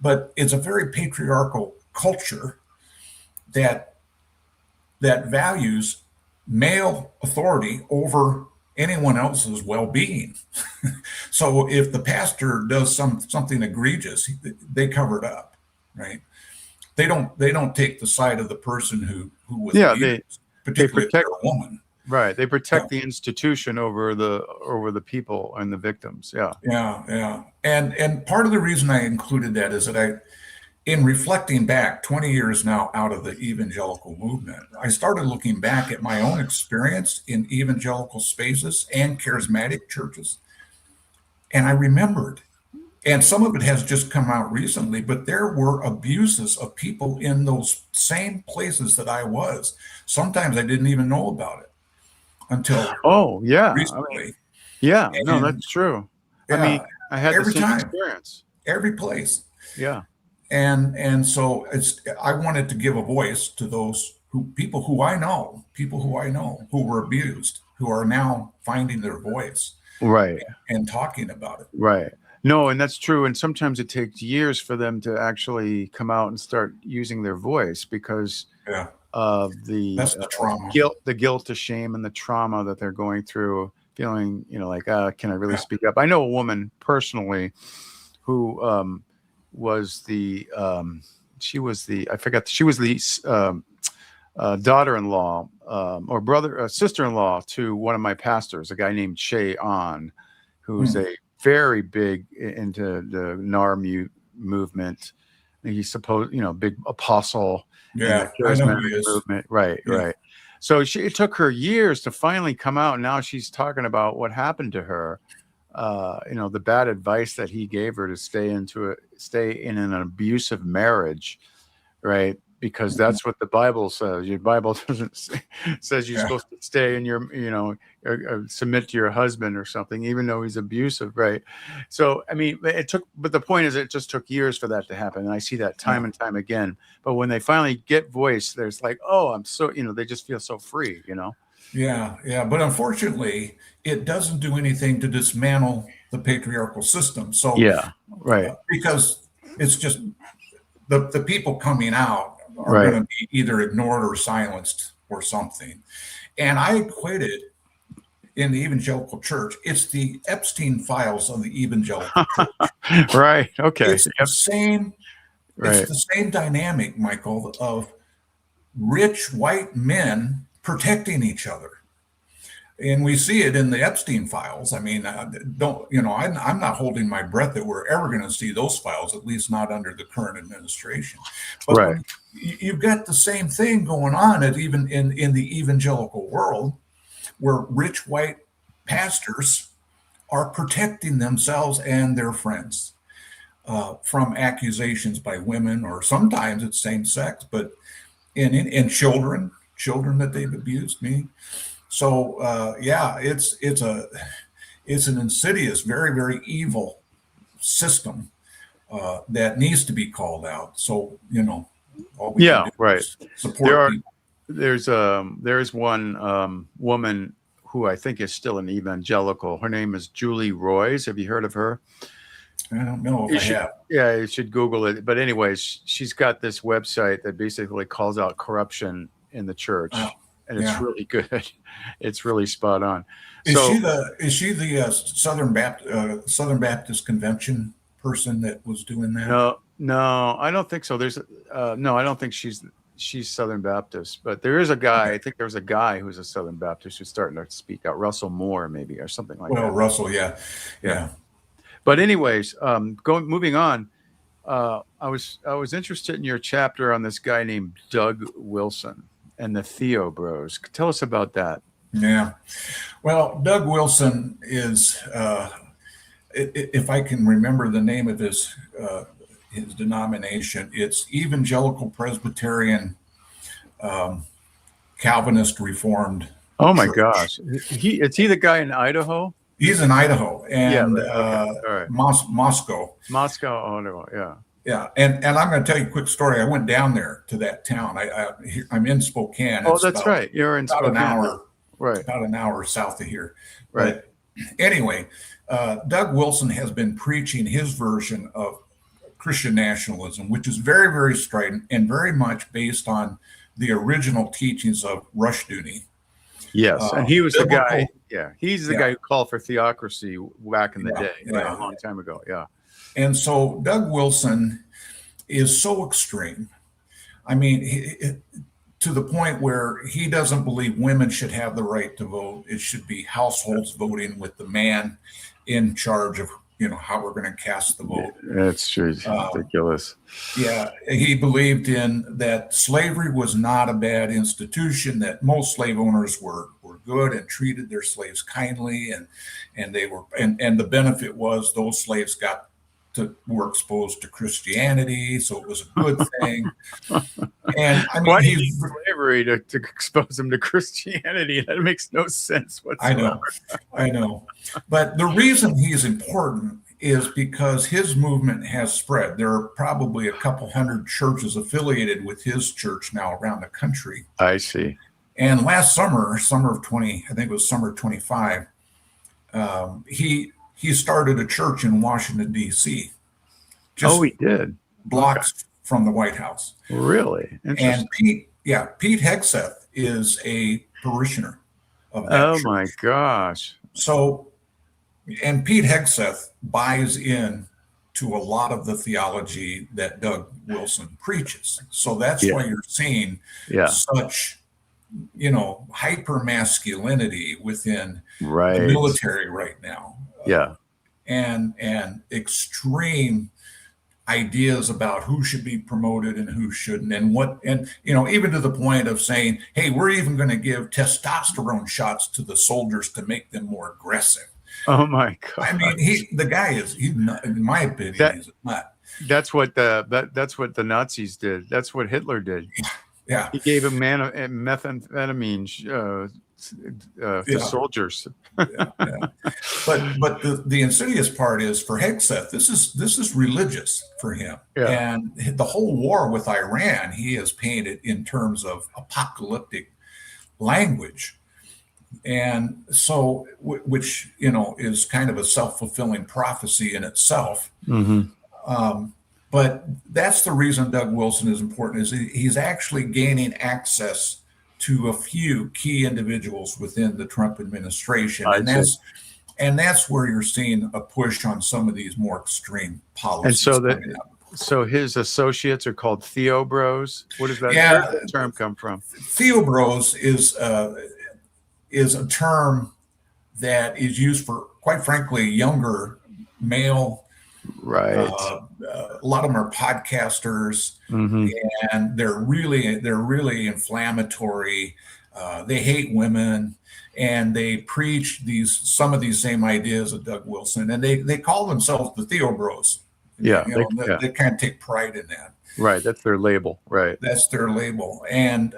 but it's a very patriarchal culture that values male authority over anyone else's well-being. So if the pastor does something egregious, they cover it up, right? They don't take the side of the person who was Yeah. abused, They particularly if protect. they're a woman. Right. They Yeah, protect the institution over the people and the victims. Yeah. yeah. And part of the reason I included that is that in reflecting back 20 years now out of the evangelical movement, I started looking back at my own experience in evangelical spaces and charismatic churches. And I remembered, and some of it has just come out recently, but there were abuses of people in those same places that I was. Sometimes I didn't even know about it until Oh, yeah. I mean, recently. yeah. No, And that's true. I mean, yeah, I had the every same time, experience. every place. Yeah. And so I wanted to give a voice to those people who I know, who were abused, who are now finding their voice Right. and talking about it. Right. No, and that's true. And sometimes it takes years for them to actually come out and start using their voice because Yeah, of the that's the trauma. guilt, the shame, and the trauma that they're going through, feeling, like, can I really Yeah. speak up? I know a woman personally who was she was the, I forgot, she was the daughter-in-law or sister-in-law to one of my pastors, a guy named Che On, who's Hmm. a very big into the NAR movement. He's supposed, big apostle in the Yeah, I know who he charismatic is. movement. Right, Yeah, right. So it took her years to finally come out. Now she's talking about what happened to her. The bad advice that he gave her to stay in an abusive marriage, right? Because that's what the Bible says. Your Bible doesn't says you're yeah, supposed to stay in your, submit to your husband or something, even though he's abusive, right? So, I mean, but the point is, it just took years for that to happen, and I see that yeah, time and time again. But when they finally get voice, there's like, oh, I'm so, they just feel so free. yeah. But unfortunately, it doesn't do anything to dismantle the patriarchal system. So, Yeah, right, because it's just the people coming out are right. going to be either ignored or silenced or something. And I equated in the evangelical church, it's the Epstein files of the evangelical church. Right. Okay. It's the Yep. same, it's Right. the same dynamic, Michael, of rich white men protecting each other. And we see it in the Epstein files. I mean, I'm not holding my breath that we're ever going to see those files, at least not under the current administration. But Right. when you've got the same thing going on even in the evangelical world, where rich white pastors are protecting themselves and their friends from accusations by women, or sometimes it's same sex, but in children that they've abused me. So yeah, it's an insidious, very very evil system that needs to be called out. So all we can Yeah. do Right. is support people. There's one woman who I think is still an evangelical. Her name is Julie Roys. Have you heard of her? I don't know if I have. Yeah, you should Google it. But anyways, she's got this website that basically calls out corruption in the church, and it's yeah. really good. It's really spot on. Is So she the Southern Baptist Convention person that was doing that? no, I don't think so. There's no, I don't think she's Southern Baptist, but there is a guy. Okay. I think there's a guy who's a Southern Baptist who's starting to speak out. Russell Moore, maybe, or something like that. Well, Russell, yeah. But anyways, moving on. I was interested in your chapter on this guy named Doug Wilson and the Theo Bros. Tell us about that. Yeah. Well, Doug Wilson is, if I can remember the name of his denomination, it's Evangelical Presbyterian Calvinist Reformed. Oh my gosh. Is he the guy in Idaho? He's in Idaho and right. Moscow. Moscow, Idaho, yeah. Yeah, and I'm going to tell you a quick story. I went down there to that town. I'm in Spokane. Oh, that's right. You're in Spokane. About an hour, right? About an hour south of here. Right. But anyway, Doug Wilson has been preaching his version of Christian nationalism, which is very, very strident and very much based on the original teachings of Rushdoony. Yes, and he was the guy. Yeah, he's the guy who called for theocracy back in the day, right, a long time ago. Yeah. And so Doug Wilson is so extreme. I mean, to the point where he doesn't believe women should have the right to vote. It should be households voting with the man in charge of, how we're going to cast the vote. That's true. It's ridiculous. Yeah. He believed in that slavery was not a bad institution, that most slave owners were good and treated their slaves kindly. And they were, and the benefit was those slaves were exposed to Christianity, so it was a good thing. And I mean, why do you need slavery to expose them to Christianity? That makes no sense whatsoever. I know. But the reason he's important is because his movement has spread. There are probably a couple hundred churches affiliated with his church now around the country. I see. And last summer of 20, I think it was summer 25, he started a church in Washington, D.C. He did? Blocks from the White House. Really? And Pete Hegseth is a parishioner of that church. My gosh. So, and Pete Hegseth buys in to a lot of the theology that Doug Wilson preaches. So that's why you're seeing such, hyper masculinity within the military right now. And extreme ideas about who should be promoted and who shouldn't, and even to the point of saying, hey, we're even going to give testosterone shots to the soldiers to make them more aggressive. Oh my God. I mean, the guy is, not, in my opinion, he's not. That's what the Nazis did. That's what Hitler did. Yeah. He gave a man methamphetamine to soldiers. But the insidious part is for Hegseth, this is religious for him. And the whole war with Iran, he has painted in terms of apocalyptic language. And so, which, is kind of a self-fulfilling prophecy in itself. Mm-hmm. But that's the reason Doug Wilson is important, is he's actually gaining access to a few key individuals within the Trump administration. And that's where you're seeing a push on some of these more extreme policies. And so his associates are called Theo Bros. What does that term come from? Theo Bros is a term that is used for, quite frankly, younger male. Right. A lot of them are podcasters, and they're really inflammatory. They hate women, and they preach some of these same ideas of Doug Wilson, and they call themselves the Theo Bros. Yeah, they kind of take pride in that. Right, that's their label. Right, that's their label, and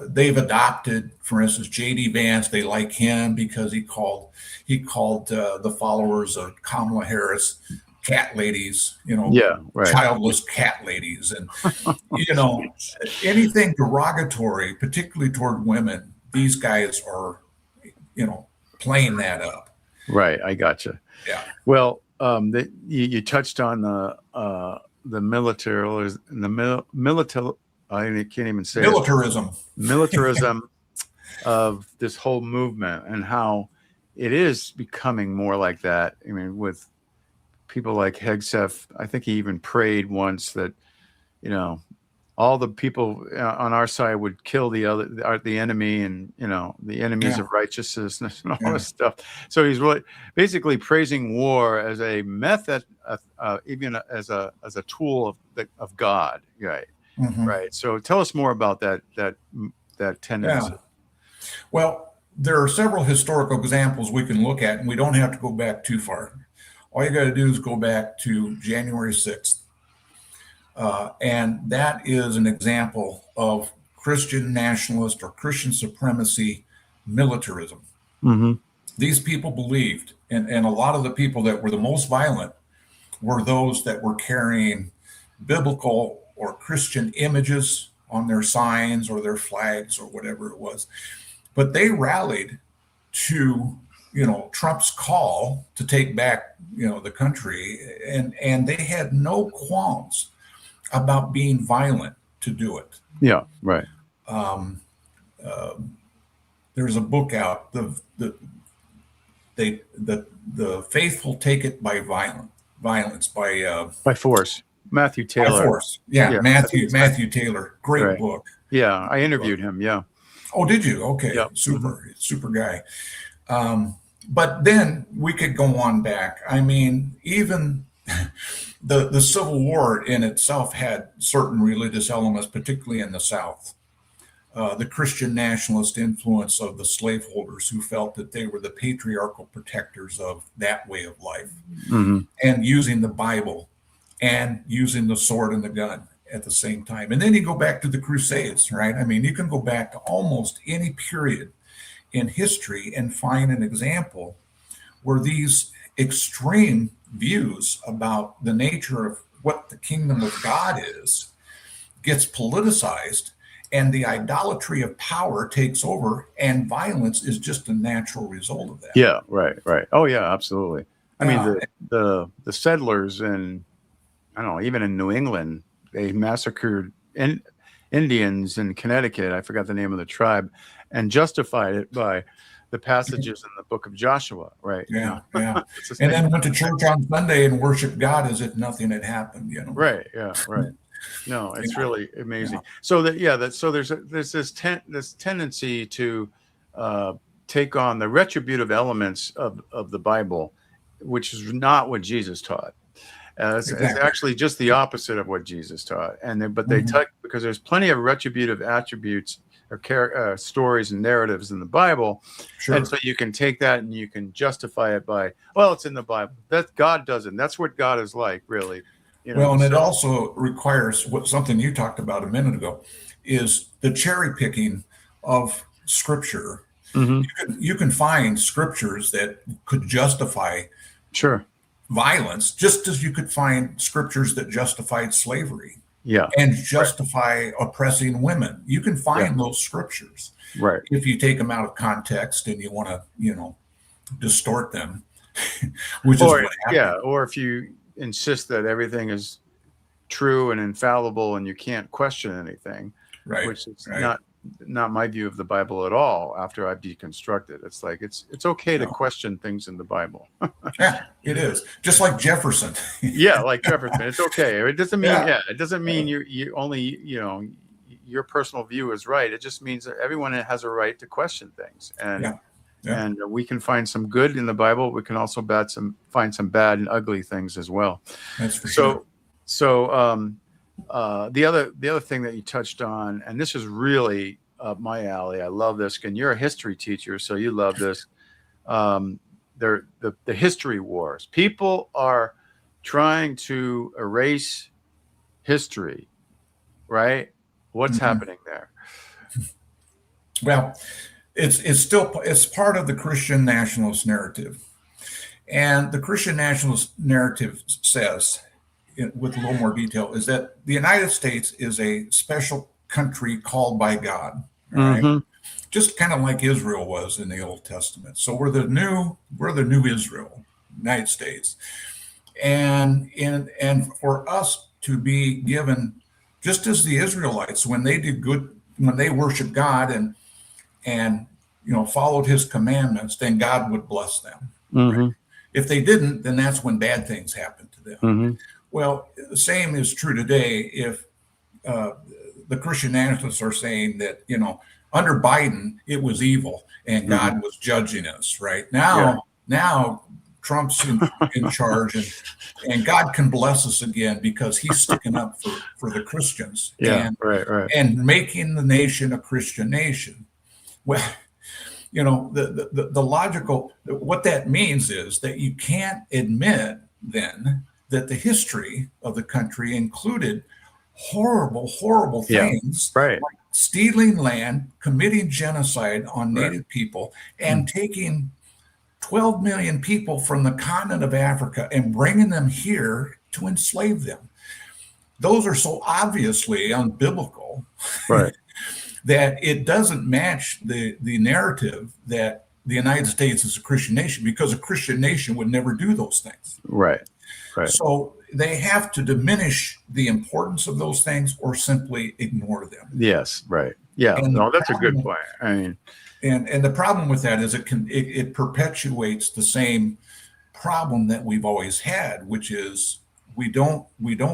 they've adopted, for instance, J.D. Vance. They like him because he called the followers of Kamala Harris cat ladies, childless cat ladies, and anything derogatory, particularly toward women. These guys are, playing that up. Right, I gotcha. Yeah. Well, You touched on the military, or the military. I can't even say Militarism. Militarism of this whole movement, and how it is becoming more like that. I mean, with people like Hegseth, I think he even prayed once that, you know, all the people on our side would kill the enemy, and, you know, the enemies of righteousness and all this stuff. So he's really basically praising war as a method, even as a tool of God, right? Mm-hmm. Right. So tell us more about that tendency. Yeah. Well, there are several historical examples we can look at, and we don't have to go back too far. All you got to do is go back to January 6th. And that is an example of Christian nationalist or Christian supremacy militarism. Mm-hmm. These people believed, and a lot of the people that were the most violent were those that were carrying biblical or Christian images on their signs or their flags or whatever it was. But they rallied to, you know, Trump's call to take back, you know, the country, and they had no qualms about being violent to do it. Yeah, right. There's a book out, the faithful take it by violence By force. Matthew Taylor. By force. Yeah, Matthew Taylor. Great book. Yeah, I interviewed him. Yeah. Oh, did you? Okay. Yep. Super guy. But then we could go on back. I mean, even the Civil War in itself had certain religious elements, particularly in the South. The Christian nationalist influence of the slaveholders who felt that they were the patriarchal protectors of that way of life, and using the Bible and using the sword and the gun at the same time. And then you go back to the Crusades, right? I mean, you can go back to almost any period in history and find an example where these extreme views about the nature of what the kingdom of God is gets politicized, and the idolatry of power takes over, and violence is just a natural result of that. Yeah, right. Oh, yeah, absolutely. I mean, the settlers in, I don't know, even in New England, they massacred Indians in Connecticut. I forgot the name of the tribe, and justified it by the passages in the book of Joshua, right? Yeah. And then went to church on Sunday and worshiped God as if nothing had happened, you know? Right. Yeah. Right. No, it's really amazing. So there's this tendency to take on the retributive elements of the Bible, which is not what Jesus taught. It's actually just the opposite of what Jesus taught. But they take, because there's plenty of retributive attributes or stories and narratives in the Bible. Sure. And so you can take that and you can justify it by, well, it's in the Bible. That God doesn't. That's what God is like, really. You know, well, and it also requires something you talked about a minute ago, is the cherry picking of Scripture. You can find scriptures that could justify violence, just as you could find scriptures that justified slavery. Yeah, and justify oppressing women. You can find those scriptures, right, if you take them out of context and you want to, you know, distort them, which is what happened. Yeah, or if you insist that everything is true and infallible and you can't question anything, right, which is not my view of the Bible at all. After I've deconstructed, it's like it's okay to question things in the Bible. Yeah, it is, just like Jefferson. Yeah, like Jefferson, it's okay. It doesn't mean it doesn't mean you only, you know, your personal view is right. It just means that everyone has a right to question things, and and we can find some good in the Bible. We can also find some bad and ugly things as well. That's for sure. So the other thing that you touched on, and this is really up my alley. I love this. And you're a history teacher, so you love this. The history wars. People are trying to erase history, right? What's happening there? Well, it's part of the Christian nationalist narrative, and the Christian nationalist narrative says, with a little more detail, is that the United States is a special country called by God, right? Just kind of like Israel was in the Old Testament. So we're the new Israel, United States. And for us to be given, just as the Israelites, when they did good, when they worshiped God and followed his commandments, then God would bless them. Mm-hmm. If they didn't, then that's when bad things happened to them. Mm-hmm. Well, the same is true today. If the Christian Nationalists are saying that, under Biden, it was evil and God was judging us, right? Now Trump's in charge, and God can bless us again because he's sticking up for the Christians and making the nation a Christian nation. Well, the logical, what that means is that you can't admit then that the history of the country included horrible things, right, like stealing land, committing genocide on Native people, and taking 12 million people from the continent of Africa and bringing them here to enslave them. Those are so obviously unbiblical, right, that it doesn't match the narrative that the United States is a Christian nation, because a Christian nation would never do those things. Right. So they have to diminish the importance of those things or simply ignore them. Yes, right. Yeah, no, that's a good point. I mean, and the problem with that is it perpetuates the same problem that we've always had, which is we don't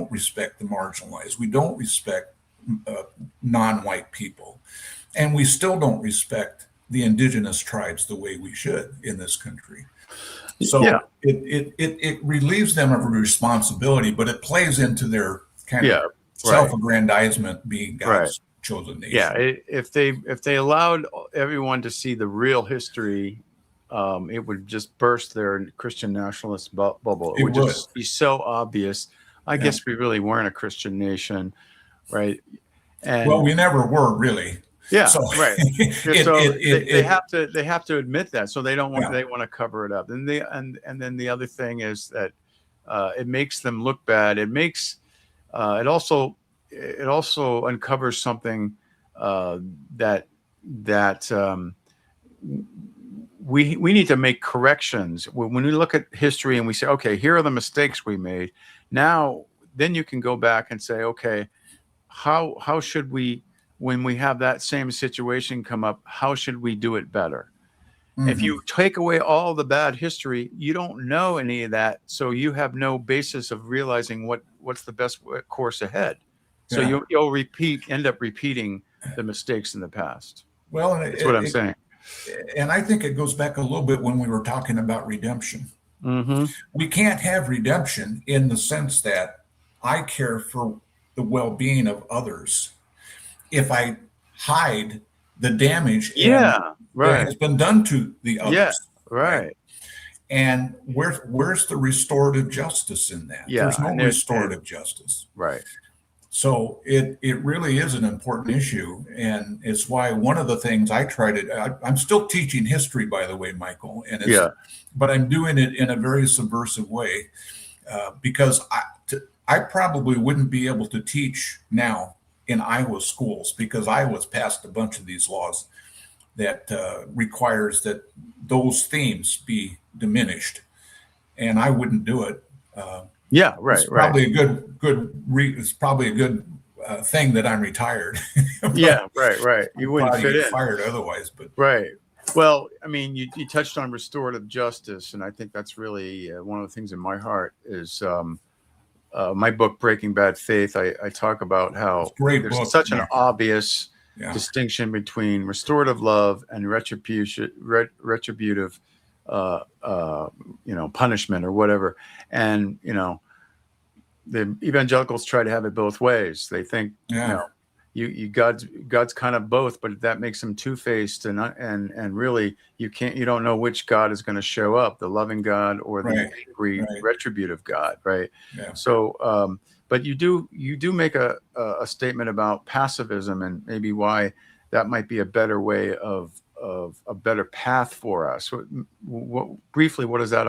respect the marginalized. We don't respect non-white people, and we still don't respect the indigenous tribes the way we should in this country. So it relieves them of a responsibility, but it plays into their kind of self-aggrandizement, being God's chosen nation. Yeah, if they allowed everyone to see the real history, it would just burst their Christian nationalist bubble. It would just be so obvious. I guess we really weren't a Christian nation, right? And well, we never were really. Yeah, so, right. They have to admit that, so they don't want they want to cover it up. And then the other thing is that it makes them look bad. It makes it also uncovers something that we need to make corrections. When we look at history and we say, okay, here are the mistakes we made. Now, then you can go back and say, okay, how should we, when we have that same situation come up, how should we do it better? If you take away all the bad history, you don't know any of that, so you have no basis of realizing what's the best course ahead. So you'll end up repeating the mistakes in the past. Well, that's what I'm saying. And I think it goes back a little bit when we were talking about redemption. Mm-hmm. We can't have redemption in the sense that I care for the well-being of others if I hide the damage that has been done to the others. Yeah, right. And where's the restorative justice in that? Yeah, there's no restorative justice. Right. So it really is an important issue, and it's why one of the things I try to, I'm still teaching history, by the way, Michael, and but I'm doing it in a very subversive way, because I probably wouldn't be able to teach now in Iowa schools, because Iowa's passed a bunch of these laws that requires that those themes be diminished, and I wouldn't do it. It's probably it's probably a good thing that I'm retired. Right. You wouldn't fit in. Fired otherwise, but right. Well, I mean, you touched on restorative justice, and I think that's really one of the things in my heart is my book, Breaking Bad Faith. I talk about how there's such an obvious distinction between restorative love and retributive punishment or whatever. And the evangelicals try to have it both ways. They think God's kind of both, but that makes him two-faced, and really you don't know which God is going to show up, the loving God or the angry retributive God, right? So but you do make a statement about pacifism and maybe why that might be a better way of a better path for us. Briefly, what is that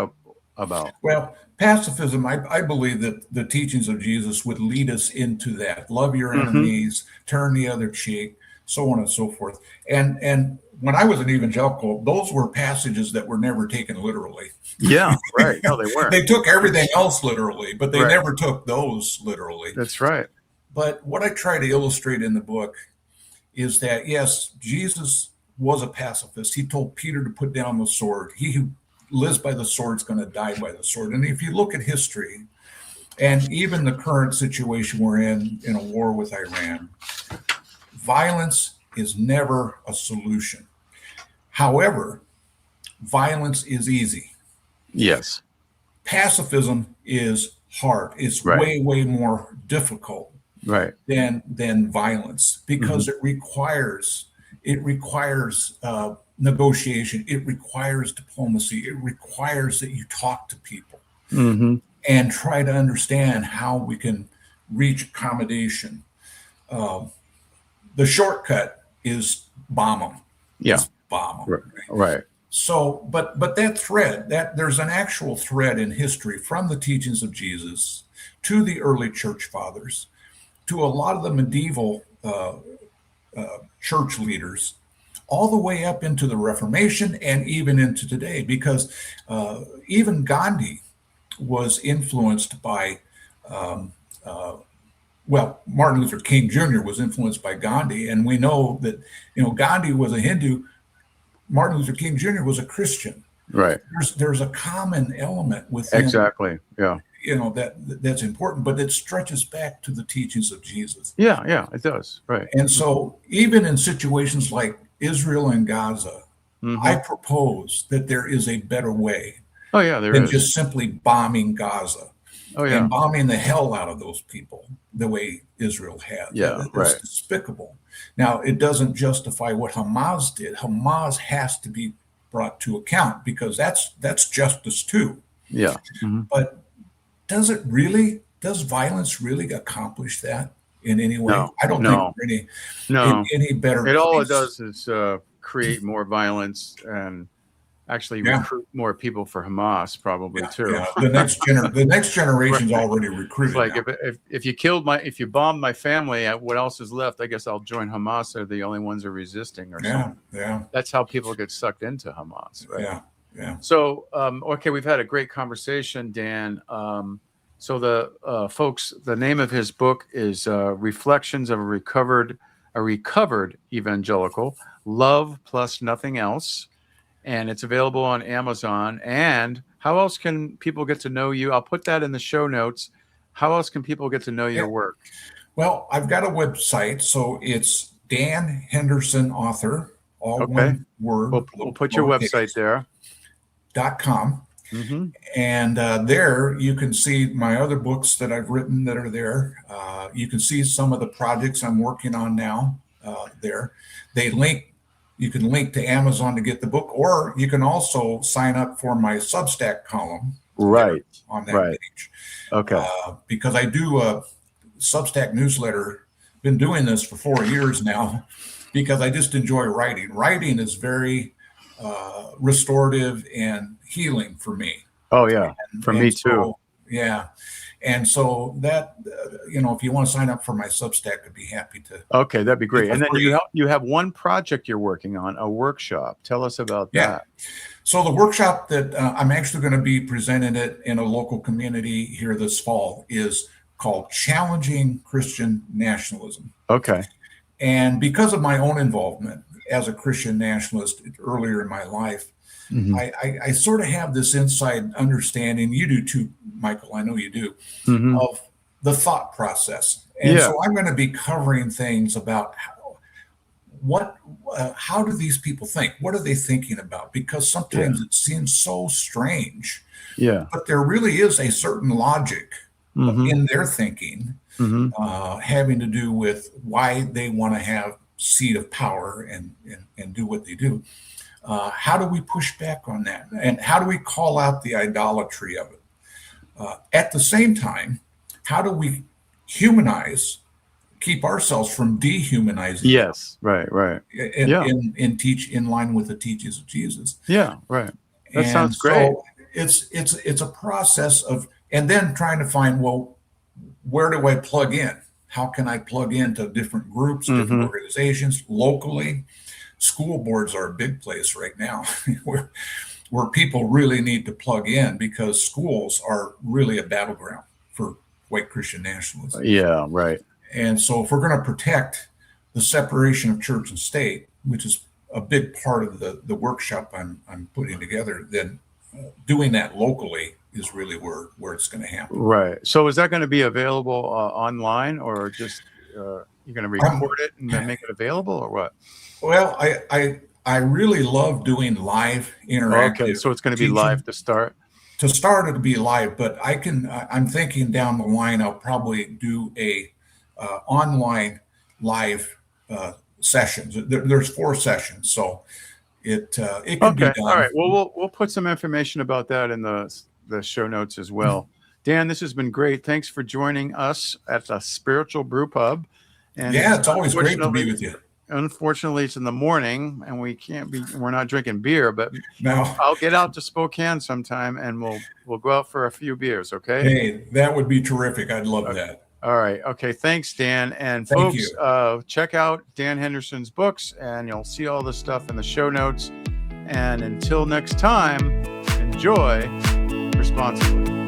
about? Well, pacifism, I believe that the teachings of Jesus would lead us into that. Love your enemies, turn the other cheek, so on and so forth. And when I was an evangelical, those were passages that were never taken literally. Yeah, right. No, they weren't. They took everything else literally, but they Right. never took those literally. That's right. But what I try to illustrate in the book is that, yes, Jesus was a pacifist. He told Peter to put down the sword. He who lives by the sword is going to die by the sword. And if you look at history, and even the current situation we're in a war with Iran, violence is never a solution. However, violence is easy. Yes. Pacifism is hard. It's Right. way, way more difficult Right. than violence, because it requires negotiation. It requires diplomacy. It requires that you talk to people and try to understand how we can reach accommodation. The shortcut is bomb them. Yeah. Just bomb them. Right. So, but that thread, that there's an actual thread in history from the teachings of Jesus to the early church fathers, to a lot of the medieval church leaders, all the way up into the Reformation and even into today, because even Gandhi was influenced by, Martin Luther King Jr. was influenced by Gandhi, and we know that, Gandhi was a Hindu, Martin Luther King Jr. was a Christian. Right. There's a common element within. Exactly. Yeah. That's important, but it stretches back to the teachings of Jesus. Yeah, it does. Right. And so even in situations like Israel and Gaza, I propose that there is a better way than just simply bombing Gaza and bombing the hell out of those people the way Israel has. Yeah, That's despicable. Now, it doesn't justify what Hamas did. Hamas has to be brought to account, because that's justice too. Yeah. But does violence really accomplish that in any way? No, I don't think we're any better. All it does is create more violence and actually recruit more people for Hamas, probably too. Yeah. The next generation's already recruited. It's like if you bomb my family, what else is left? I guess I'll join Hamas. They're the only ones who are resisting, or something. Yeah. That's how people get sucked into Hamas, right? Yeah. So, okay, we've had a great conversation, Dan. So the folks, the name of his book is Reflections of a Recovered Evangelical, Love Plus Nothing Else. And it's available on Amazon. And how else can people get to know you? I'll put that in the show notes. How else can people get to know your work? Well, I've got a website. So it's Dan Henderson Author, all one word. We'll put your website there. .com. And there you can see my other books that I've written that are there. You can see some of the projects I'm working on now there. You can link to Amazon to get the book, or you can also sign up for my Substack column on that page. Okay. Because I do a Substack newsletter. Been doing this for 4 years now, because I just enjoy writing. Writing is very restorative and healing for me. Oh yeah, for me too. Yeah. And so that, if you want to sign up for my Substack, I'd be happy to. Okay, that'd be great. And then you have one project you're working on, a workshop. Tell us about that. So the workshop that I'm actually going to be presenting it in a local community here this fall is called Challenging Christian Nationalism. Okay. And because of my own involvement as a Christian nationalist earlier in my life, I sort of have this inside understanding, you do too, Michael, I know you do, of the thought process. And so I'm going to be covering things about how do these people think? What are they thinking about? Because sometimes it seems so strange, but there really is a certain logic in their thinking, having to do with why they want to have seat of power and do what they do. How do we push back on that? And how do we call out the idolatry of it? At the same time, how do we keep ourselves from dehumanizing? Yes, right. And teach in line with the teachings of Jesus. Yeah, right. That sounds great. So it's a process of, and then trying to find, well, where do I plug in? How can I plug into different groups, different organizations locally? School boards are a big place right now where people really need to plug in, because schools are really a battleground for white Christian nationalism. Yeah, right. And so if we're going to protect the separation of church and state, which is a big part of the workshop I'm putting together, then doing that locally is really where it's going to happen. Right. So is that going to be available online, or just you're going to record it and then make it available, or what? Well, I really love doing live interactive. Okay, so it's going to be live to start. To start, it'll be live, but I'm thinking down the line I'll probably do a online live sessions. There's 4 sessions, so it can be done. All right. Well, we'll put some information about that in the show notes as well. Dan, this has been great. Thanks for joining us at the Spiritual Brew Pub. And yeah, it's always great to be with you. Unfortunately, it's in the morning and we're not drinking beer, but no. I'll get out to Spokane sometime and we'll go out for a few beers. Okay. Hey, that would be terrific. I'd love that. All right. Okay. Thanks, Dan. And Thank folks, check out Dan Henderson's books and you'll see all the stuff in the show notes. And until next time, enjoy responsibly.